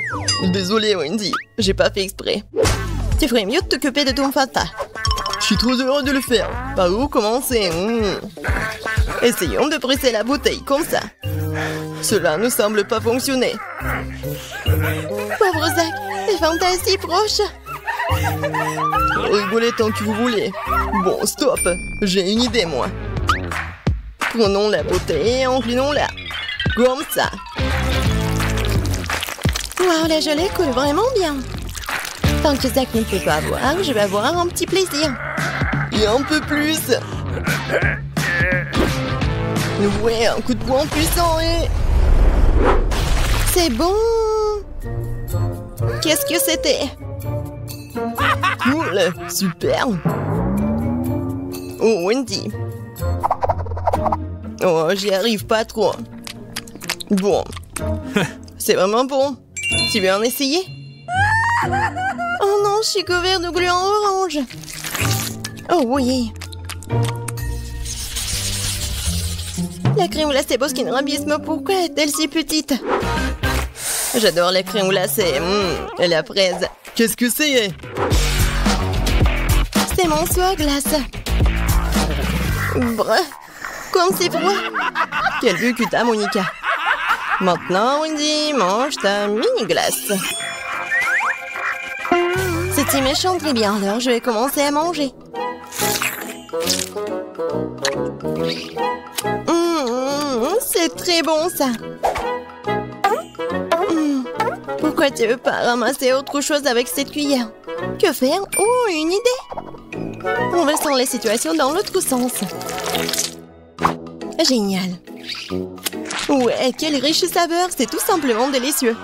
Désolé, Wendy. J'ai pas fait exprès. Tu ferais mieux de t'occuper de ton Fanta. Je suis trop heureux de le faire. Par où commencer? Essayons de presser la bouteille comme ça. Cela ne semble pas fonctionner. Pauvre Zach, les Fanta est si proches. Rigolez tant que vous voulez. Bon, stop. J'ai une idée, moi. Prenons la bouteille et inclinons-la. Comme ça. Wow, la gelée coule vraiment bien. Tant que Zach ne peut pas boire, je vais avoir un petit plaisir. Et un peu plus. Ouais, un coup de poing puissant et... C'est bon. Qu'est-ce que c'était? Cool, super. Oh, Wendy. Oh, j'y arrive pas trop. Bon. C'est vraiment bon. Tu veux en essayer? Oh non, je suis couvert de gluants orange. Oh oui. La crème glacée Baskin Robbins, pourquoi est-elle si petite? J'adore la crème glacée. Et la fraise. Qu'est-ce que c'est? C'est mon seau à glace. Bref, comme c'est froid. Quel but que t'as, Monica. Maintenant, Wendy, mange ta mini-glace. C'était méchant, très bien. Alors, je vais commencer à manger. C'est très bon, ça. Pourquoi tu veux pas ramasser autre chose avec cette cuillère? Que faire? Oh, une idée! Renversons les situations dans l'autre sens. Génial. Ouais, quelle riche saveur. C'est tout simplement délicieux.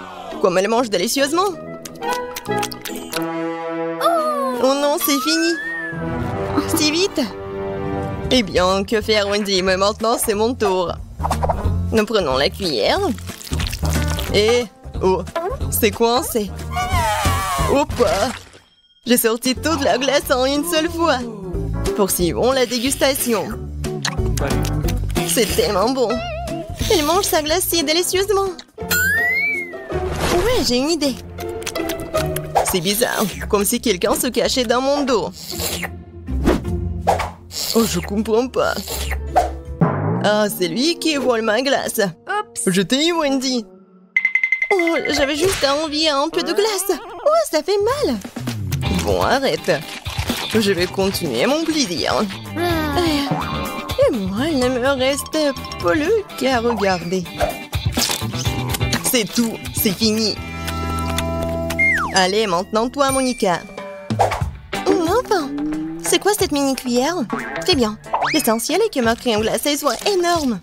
Comme elle mange délicieusement. Oh non, c'est fini. Si vite. Eh bien, que faire, Wendy? Mais maintenant, c'est mon tour. Nous prenons la cuillère. Et... oh, c'est coincé. Opa! J'ai sorti toute la glace en une seule fois. Poursuivons la dégustation. C'est tellement bon. Elle mange sa glace si délicieusement. Ouais, j'ai une idée. C'est bizarre, comme si quelqu'un se cachait dans mon dos. Oh, je comprends pas. Ah, c'est lui qui vole ma glace. Oups. Je t'ai eu, Wendy. Oh, j'avais juste envie un peu de glace. Oh, ça fait mal. Bon, arrête. Je vais continuer mon plaisir. Et moi, il ne me reste plus qu'à regarder. C'est tout, c'est fini. Allez, maintenant toi, Monica. Enfin, c'est quoi cette mini-cuillère? Très bien. L'essentiel est que ma crème glacée soit énorme.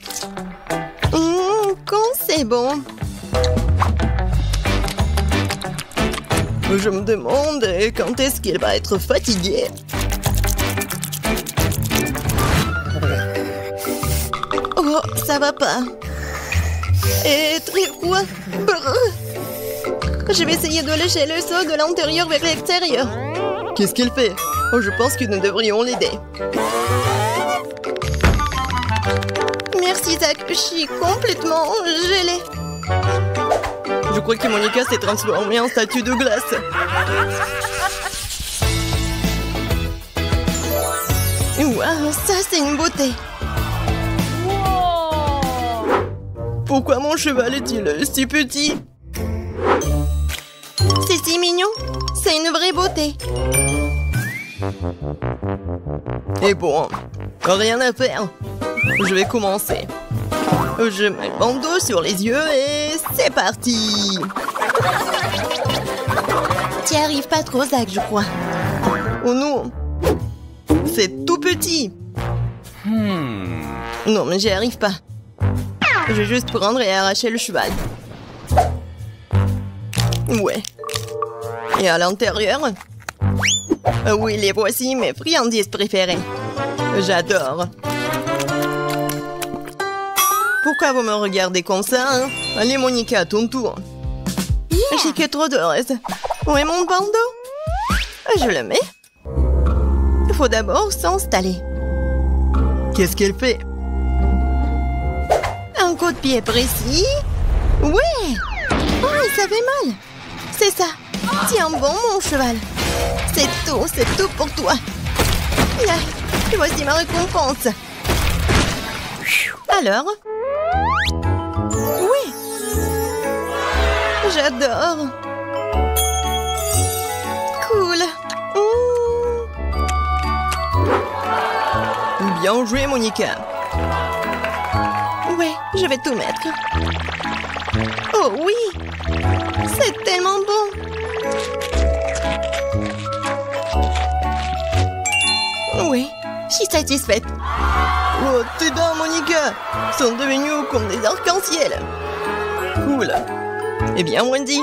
Quand c'est bon. Je me demande quand est-ce qu'elle va être fatiguée. Oh, ça va pas. Et très froid. Je vais essayer de lécher le seau de l'intérieur vers l'extérieur. Qu'est-ce qu'elle fait? Oh, je pense que nous devrions l'aider. Merci, Zach. Je suis complètement gelée. Je crois que Monica s'est transformée en statue de glace. Waouh, ça c'est une beauté. Pourquoi mon cheval est-il si petit? C'est si mignon. C'est une vraie beauté. Et bon, rien à faire. Je vais commencer. Je mets le bandeau sur les yeux et c'est parti. Tu n'y arrives pas trop, Zach, je crois. Oh non, c'est tout petit. Non, mais j'y arrive pas. Je vais juste prendre et arracher le cheval. Ouais. Et à l'intérieur? Oui, les voici mes friandises préférées. J'adore. Pourquoi vous me regardez comme ça, hein? Allez, Monica, à ton tour. J'ai que trop de reste. Où est mon bandeau? Je le mets. Il faut d'abord s'installer. Qu'est-ce qu'elle fait? Un coup de pied précis. Ouais! Oh, ça fait mal. C'est ça. Tiens bon, mon cheval. C'est tout pour toi. Là, voici ma récompense. Alors? Oui. J'adore. Cool. Bien joué, Monica. Ouais, je vais tout mettre. Oh oui! C'est tellement bon! Oui, je suis satisfaite. Oh, tes dents, Monica, sont devenues comme des arcs-en-ciel. Cool. Eh bien, Wendy,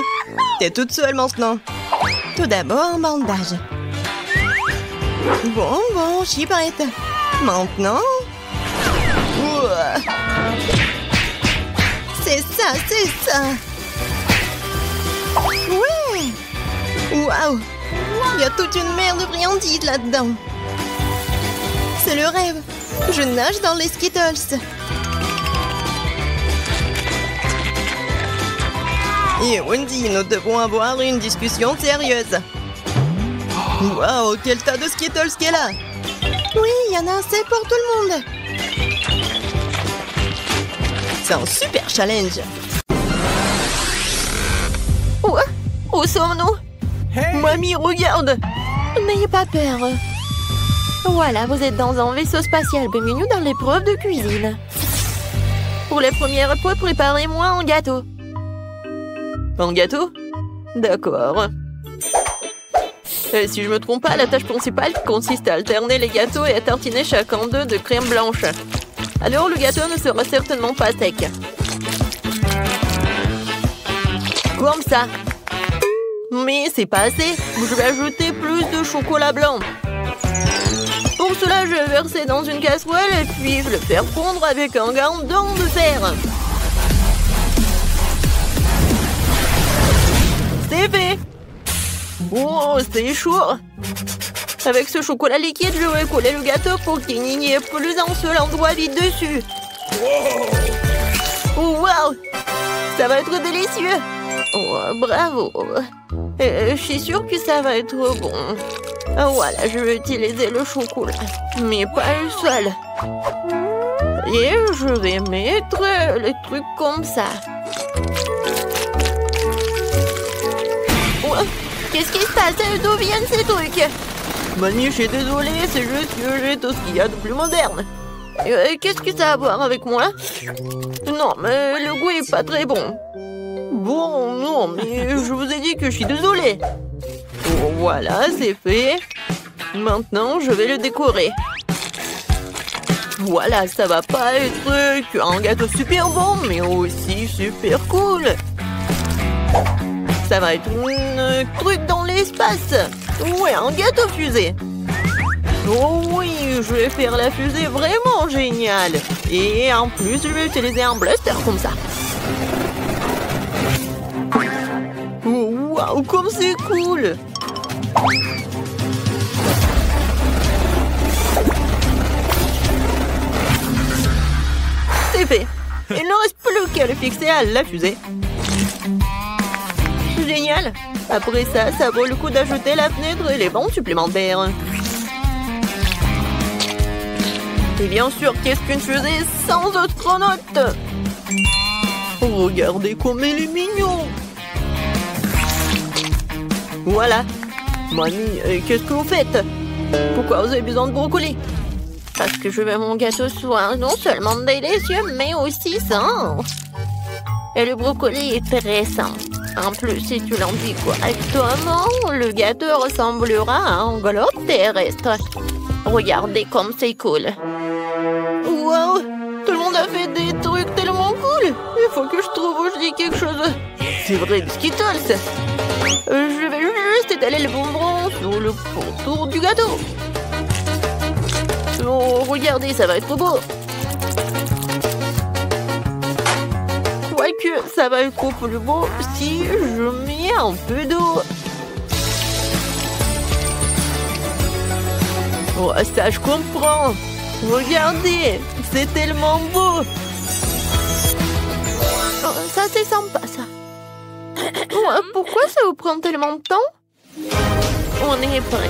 t'es toute seule maintenant. Tout d'abord, un bandage. Bon, je suis prête. Maintenant... C'est ça. Ouais! Waouh! Il y a toute une mer de friandises là-dedans. C'est le rêve. Je nage dans les Skittles. Et Wendy, nous devons avoir une discussion sérieuse. Waouh, quel tas de Skittles qu'elle a! Oui, il y en a assez pour tout le monde. C'est un super challenge! Où sommes-nous? Mamie, regarde! N'ayez pas peur. Voilà, vous êtes dans un vaisseau spatial. Bienvenue dans l'épreuve de cuisine. Pour la première épreuve, préparez-moi un gâteau. Un gâteau? D'accord. Si je me trompe pas, la tâche principale consiste à alterner les gâteaux et à tartiner chacun d'eux de crème blanche. Alors le gâteau ne sera certainement pas sec. Comme ça. Mais c'est pas assez. Je vais ajouter plus de chocolat blanc. Pour cela, je vais verser dans une casserole et puis je le faire fondre avec un gandon de fer. C'est fait. Oh, c'est chaud. Avec ce chocolat liquide, je vais coller le gâteau pour qu'il n'y ait plus un seul endroit vide dessus. Oh, wow! Ça va être délicieux. Oh, bravo. Je suis sûre que ça va être bon. Voilà, je vais utiliser le chocolat, mais pas le seul. Et je vais mettre les trucs comme ça. Oh, qu'est-ce qui se passe? D'où viennent ces trucs? Mamie, je suis désolée, c'est juste que j'ai tout ce qu'il y a de plus moderne. Qu'est-ce que ça a à voir avec moi? Non, mais le goût est pas très bon. Bon, non, mais je vous ai dit que je suis désolée. Oh, voilà, c'est fait. Maintenant, je vais le décorer. Voilà, ça va pas être un gâteau super bon, mais aussi super cool. Ça va être un truc dans l'espace. Ouais, un gâteau fusée. Oh oui, je vais faire la fusée vraiment géniale. Et en plus, je vais utiliser un blaster comme ça. Oh, waouh, comme c'est cool! C'est fait. Il ne reste plus qu'à le fixer à la fusée. Génial. Après ça, ça vaut le coup d'ajouter la fenêtre et les bancs supplémentaires. Et bien sûr, qu'est-ce qu'une fusée sans astronaute? Regardez comme il est mignon. Voilà. Mamie, qu'est-ce que vous faites? Pourquoi vous avez besoin de brocoli? Parce que je veux mon gâteau soit non seulement délicieux, mais aussi sain. Et le brocoli est très sain. En plus, si tu l'enduis correctement, le gâteau ressemblera à un globe terrestre. Regardez comme c'est cool. Wow! Tout le monde a fait des trucs tellement cool. Il faut que je trouve où je dis quelque chose. C'est vrai, des Skittles. Je vais juste étaler le bonbon sur le contour du gâteau. Oh, regardez, ça va être beau. Quoique, ça va être plus beau si je mets un peu d'eau. Oh, ça, je comprends. Regardez, c'est tellement beau. Oh, ça, c'est sympa, ça. Oh, pourquoi ça vous prend tellement de temps? On est prêt.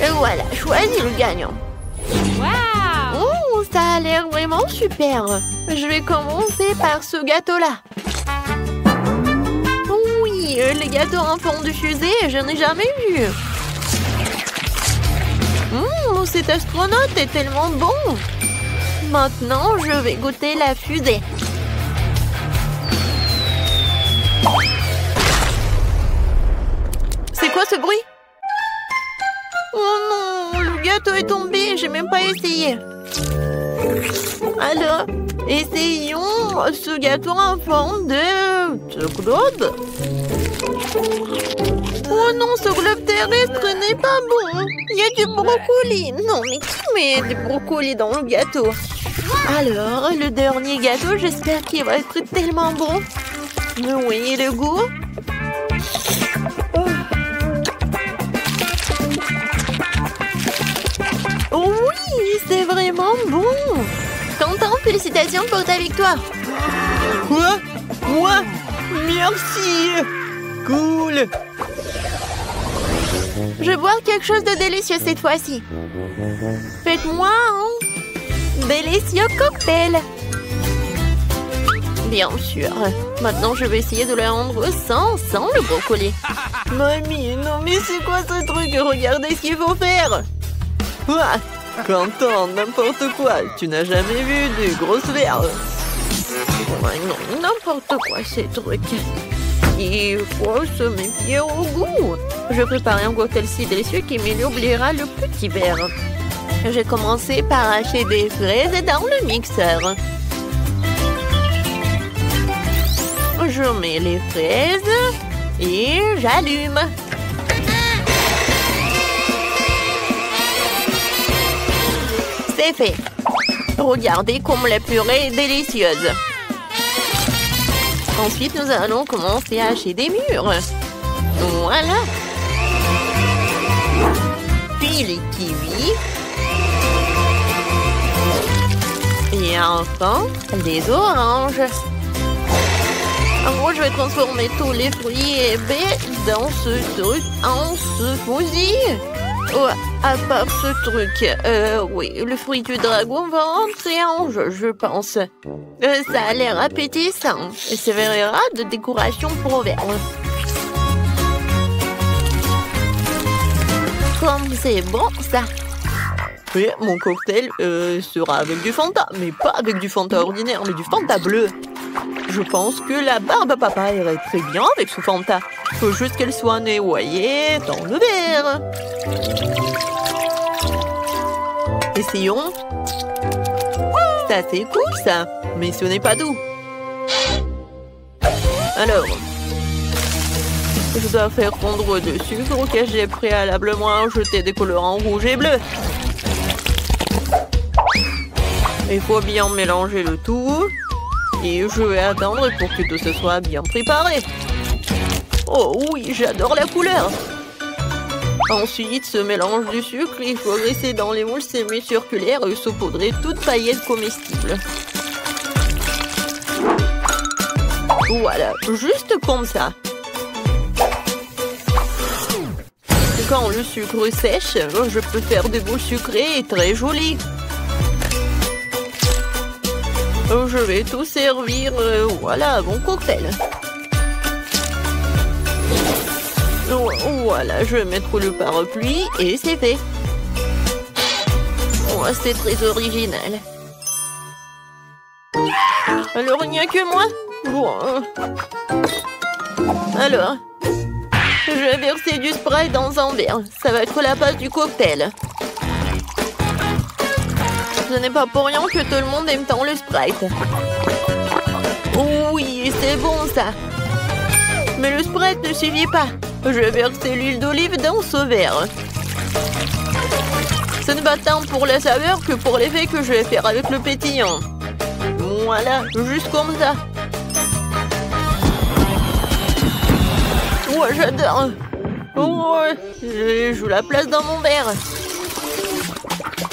Et voilà, choisis le gagnant. Wow! Oh, ça a l'air vraiment super. Je vais commencer par ce gâteau-là. Oui, les gâteaux en forme de fusée, je n'ai jamais vu. Cet astronaute est tellement bon. Maintenant, je vais goûter la fusée. C'est quoi ce bruit? Oh non, le gâteau est tombé, j'ai même pas essayé. Alors, essayons ce gâteau en forme de globe. Oh non, ce globe terrestre n'est pas bon. Il y a du brocoli. Non, mais qui met du brocoli dans le gâteau? Alors, le dernier gâteau, j'espère qu'il va être tellement bon. Oui, le goût? Oh oui, c'est vraiment bon. Quentin, félicitations pour ta victoire. Quoi? Moi? Merci! Cool! Je vais boire quelque chose de délicieux cette fois-ci. Faites-moi un délicieux cocktail. Bien sûr. Maintenant, je vais essayer de le rendre sans le brocoli. Mamie, non mais c'est quoi ce truc? Regardez ce qu'il faut faire. Ouah, Quentin, n'importe quoi. Tu n'as jamais vu des grosses verres. Ouais, non, n'importe quoi ces trucs. Il faut se méfier au goût. Je vais préparer un cocktail si délicieux qui m'oubliera le petit verre. J'ai commencé par hacher des fraises dans le mixeur. Je mets les fraises et j'allume. C'est fait. Regardez comme la purée est délicieuse. Ensuite, nous allons commencer à hacher des mûres. Voilà. Puis les kiwis. Et enfin, les oranges. En gros, je vais transformer tous les fruits et baies dans ce truc en smoothie. Oh, à part ce truc, oui, le fruit du dragon va entrer en jeu, je pense. Ça a l'air appétissant et servira de décoration pour verre. Comme c'est bon, ça. Oui, mon cocktail sera avec du Fanta, mais pas avec du Fanta ordinaire, mais du Fanta bleu. Je pense que la barbe à papa irait très bien avec ce Fanta. Faut juste qu'elle soit noyée dans le verre. Essayons. Ça c'est cool ça, mais ce n'est pas doux. Alors, je dois faire fondre du sucre auquel j'ai préalablement ajouté des colorants rouges et bleus. Il faut bien mélanger le tout. Et je vais attendre pour que tout ce soit bien préparé. Oh oui, j'adore la couleur. Ensuite, ce mélange du sucre, il faut glisser dans les moules semi-circulaires et saupoudrer toute paillette comestible. Voilà, juste comme ça. Quand le sucre sèche, je peux faire des boules sucrées et très jolies. Je vais tout servir, voilà, mon cocktail. Voilà, je vais mettre le parapluie et c'est fait. Oh, c'est très original. Alors, il n'y a que moi? Bon. Alors, je vais verser du Sprite dans un verre. Ça va être la base du cocktail. Ce n'est pas pour rien que tout le monde aime tant le Sprite. Oui, c'est bon ça. Mais le Sprite ne suffit pas. Je vais verser l'huile d'olive dans ce verre. Ce n'est pas tant pour la saveur que pour l'effet que je vais faire avec le pétillant. Voilà, juste comme ça. Ouais, j'adore. Oh, je joue la place dans mon verre.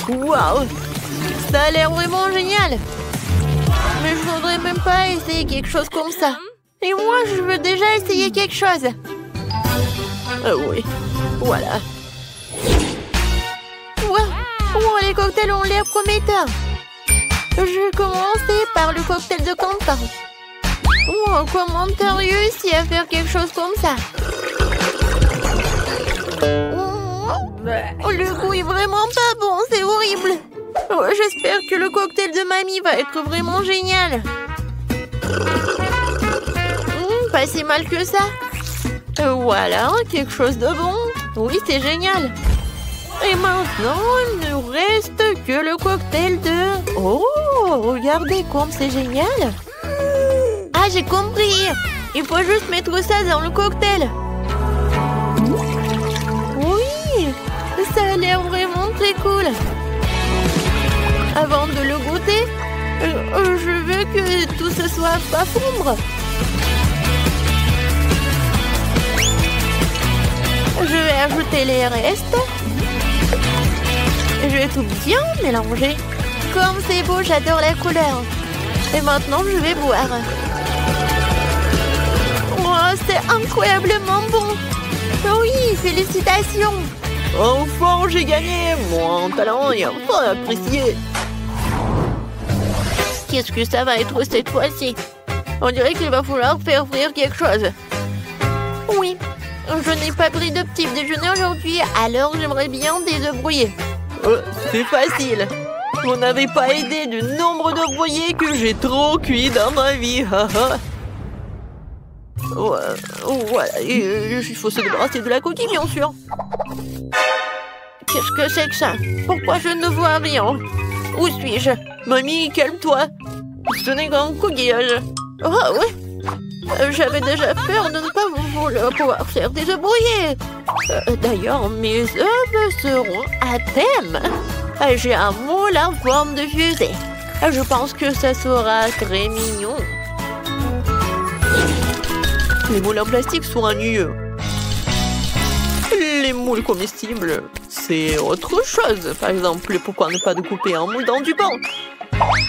Waouh! Ça a l'air vraiment génial. Mais je voudrais même pas essayer quelque chose comme ça. Et moi, je veux déjà essayer quelque chose. Oui, voilà. Wow. Oh, les cocktails ont l'air prometteurs. Je vais commencer par le cocktail de Quentin. Oh, comment t'as réussi à faire quelque chose comme ça? Oh, le goût est vraiment pas bon, c'est horrible. Oh, j'espère que le cocktail de mamie va être vraiment génial. Pas si mal que ça. Voilà, quelque chose de bon. Oui, c'est génial. Et maintenant, il ne reste que le cocktail de... Oh, regardez comme c'est génial. Ah, j'ai compris. Il faut juste mettre ça dans le cocktail. Oui, ça a l'air vraiment très cool. Avant de le goûter, je veux que tout ce soit pas fondre. Je vais ajouter les restes. Je vais tout bien mélanger. Comme c'est beau, j'adore la couleur. Et maintenant, je vais boire. Oh, c'est incroyablement bon. Oui, félicitations. Enfin, j'ai gagné. Mon talent est enfin apprécié. Qu'est-ce que ça va être cette fois-ci? On dirait qu'il va falloir faire frire quelque chose. Oui, je n'ai pas pris de petit déjeuner aujourd'hui, alors j'aimerais bien des œufs brouillés. C'est facile. Vous n'avez pas aidé du nombre d'œufs brouillés que j'ai trop cuit dans ma vie. Voilà, il faut se débarrasser de la coquille, bien sûr. Qu'est-ce que c'est que ça? Pourquoi je ne vois rien? Où suis-je? Mamie, calme-toi. Ce n'est qu'un coquillage. Oh, oui. J'avais déjà peur de ne pas pouvoir faire des œufs brouillés. D'ailleurs, mes œufs seront à thème. J'ai un moule en forme de fusée. Je pense que ça sera très mignon. Les moules en plastique sont ennuyeux. Les moules comestibles, c'est autre chose. Par exemple, pourquoi ne pas découper un moule dans du pain?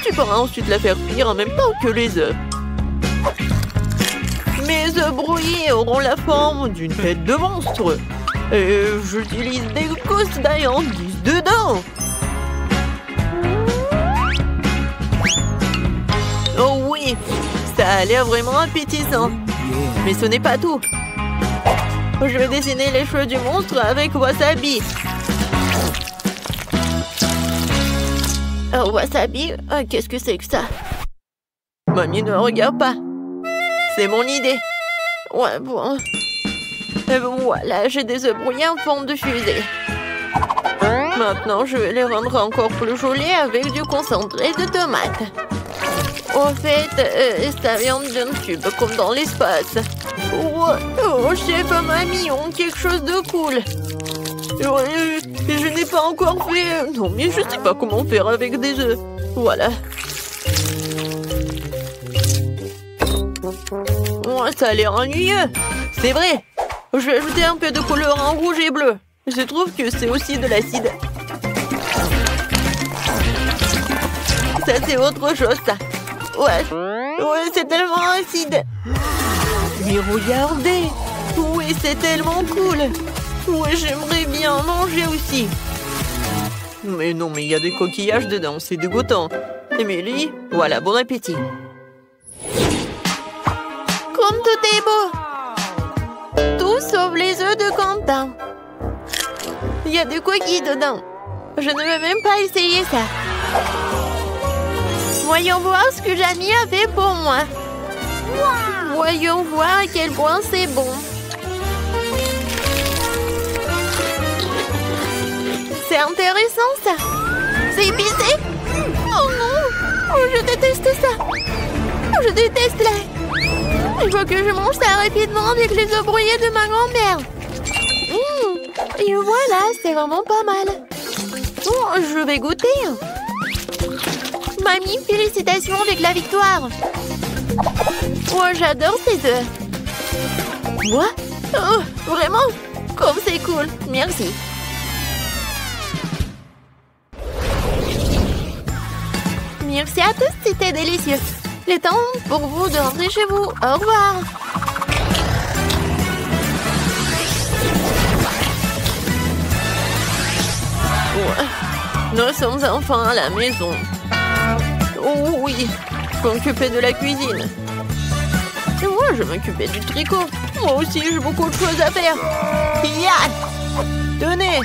Tu pourras ensuite la faire cuire en même temps que les œufs. Mes œufs brouillés auront la forme d'une tête de monstre. Et j'utilise des gousses d'ail en 10 dedans. Oh oui, ça a l'air vraiment appétissant. Mais ce n'est pas tout. Je vais dessiner les cheveux du monstre avec wasabi. Wasabi, qu'est-ce que c'est que ça? Mamie, ne regarde pas. C'est mon idée. Ouais, bon. Et voilà, j'ai des œufs brouillés en forme de fusée. Maintenant, je vais les rendre encore plus jolis avec du concentré de tomate. Au fait, ça vient d'un tube, comme dans l'espace. Oh, chef, mamie, on quelque chose de cool. Je n'ai pas encore fait... Non, mais je sais pas comment faire avec des œufs. Voilà. Oh, ça a l'air ennuyeux. C'est vrai. Je vais ajouter un peu de couleur en rouge et bleu. Je trouve que c'est aussi de l'acide. Ça, c'est autre chose, ça. Ouais, c'est tellement acide. Mais regardez. Oui, c'est tellement cool. Ouais, j'aimerais bien manger aussi. Mais non, mais il y a des coquillages dedans, c'est dégoûtant. Émilie, voilà, bon appétit. Comme tout est beau. Tout sauf les œufs de Quentin. Il y a des coquilles dedans. Je ne vais même pas essayer ça. Voyons voir ce que Jamie a fait pour moi. Voyons voir à quel point c'est bon. C'est intéressant, ça. C'est épicé. Oh non. Oh, je déteste ça. Oh, je déteste la... Il faut que je mange ça rapidement avec les œufs brouillés de ma grand-mère. Et voilà, c'est vraiment pas mal. Oh, je vais goûter. Mamie, félicitations avec la victoire. Oh, j'adore ces œufs. Moi? Oh, vraiment? Comme c'est cool. Merci. Merci à tous, c'était délicieux. Il est temps pour vous de rentrer chez vous. Au revoir. Ouais. Nous sommes enfin à la maison. Oh oui, je peux m'occuper de la cuisine. Et moi, je m'occupais du tricot. Moi aussi, j'ai beaucoup de choses à faire. Yann, tenez,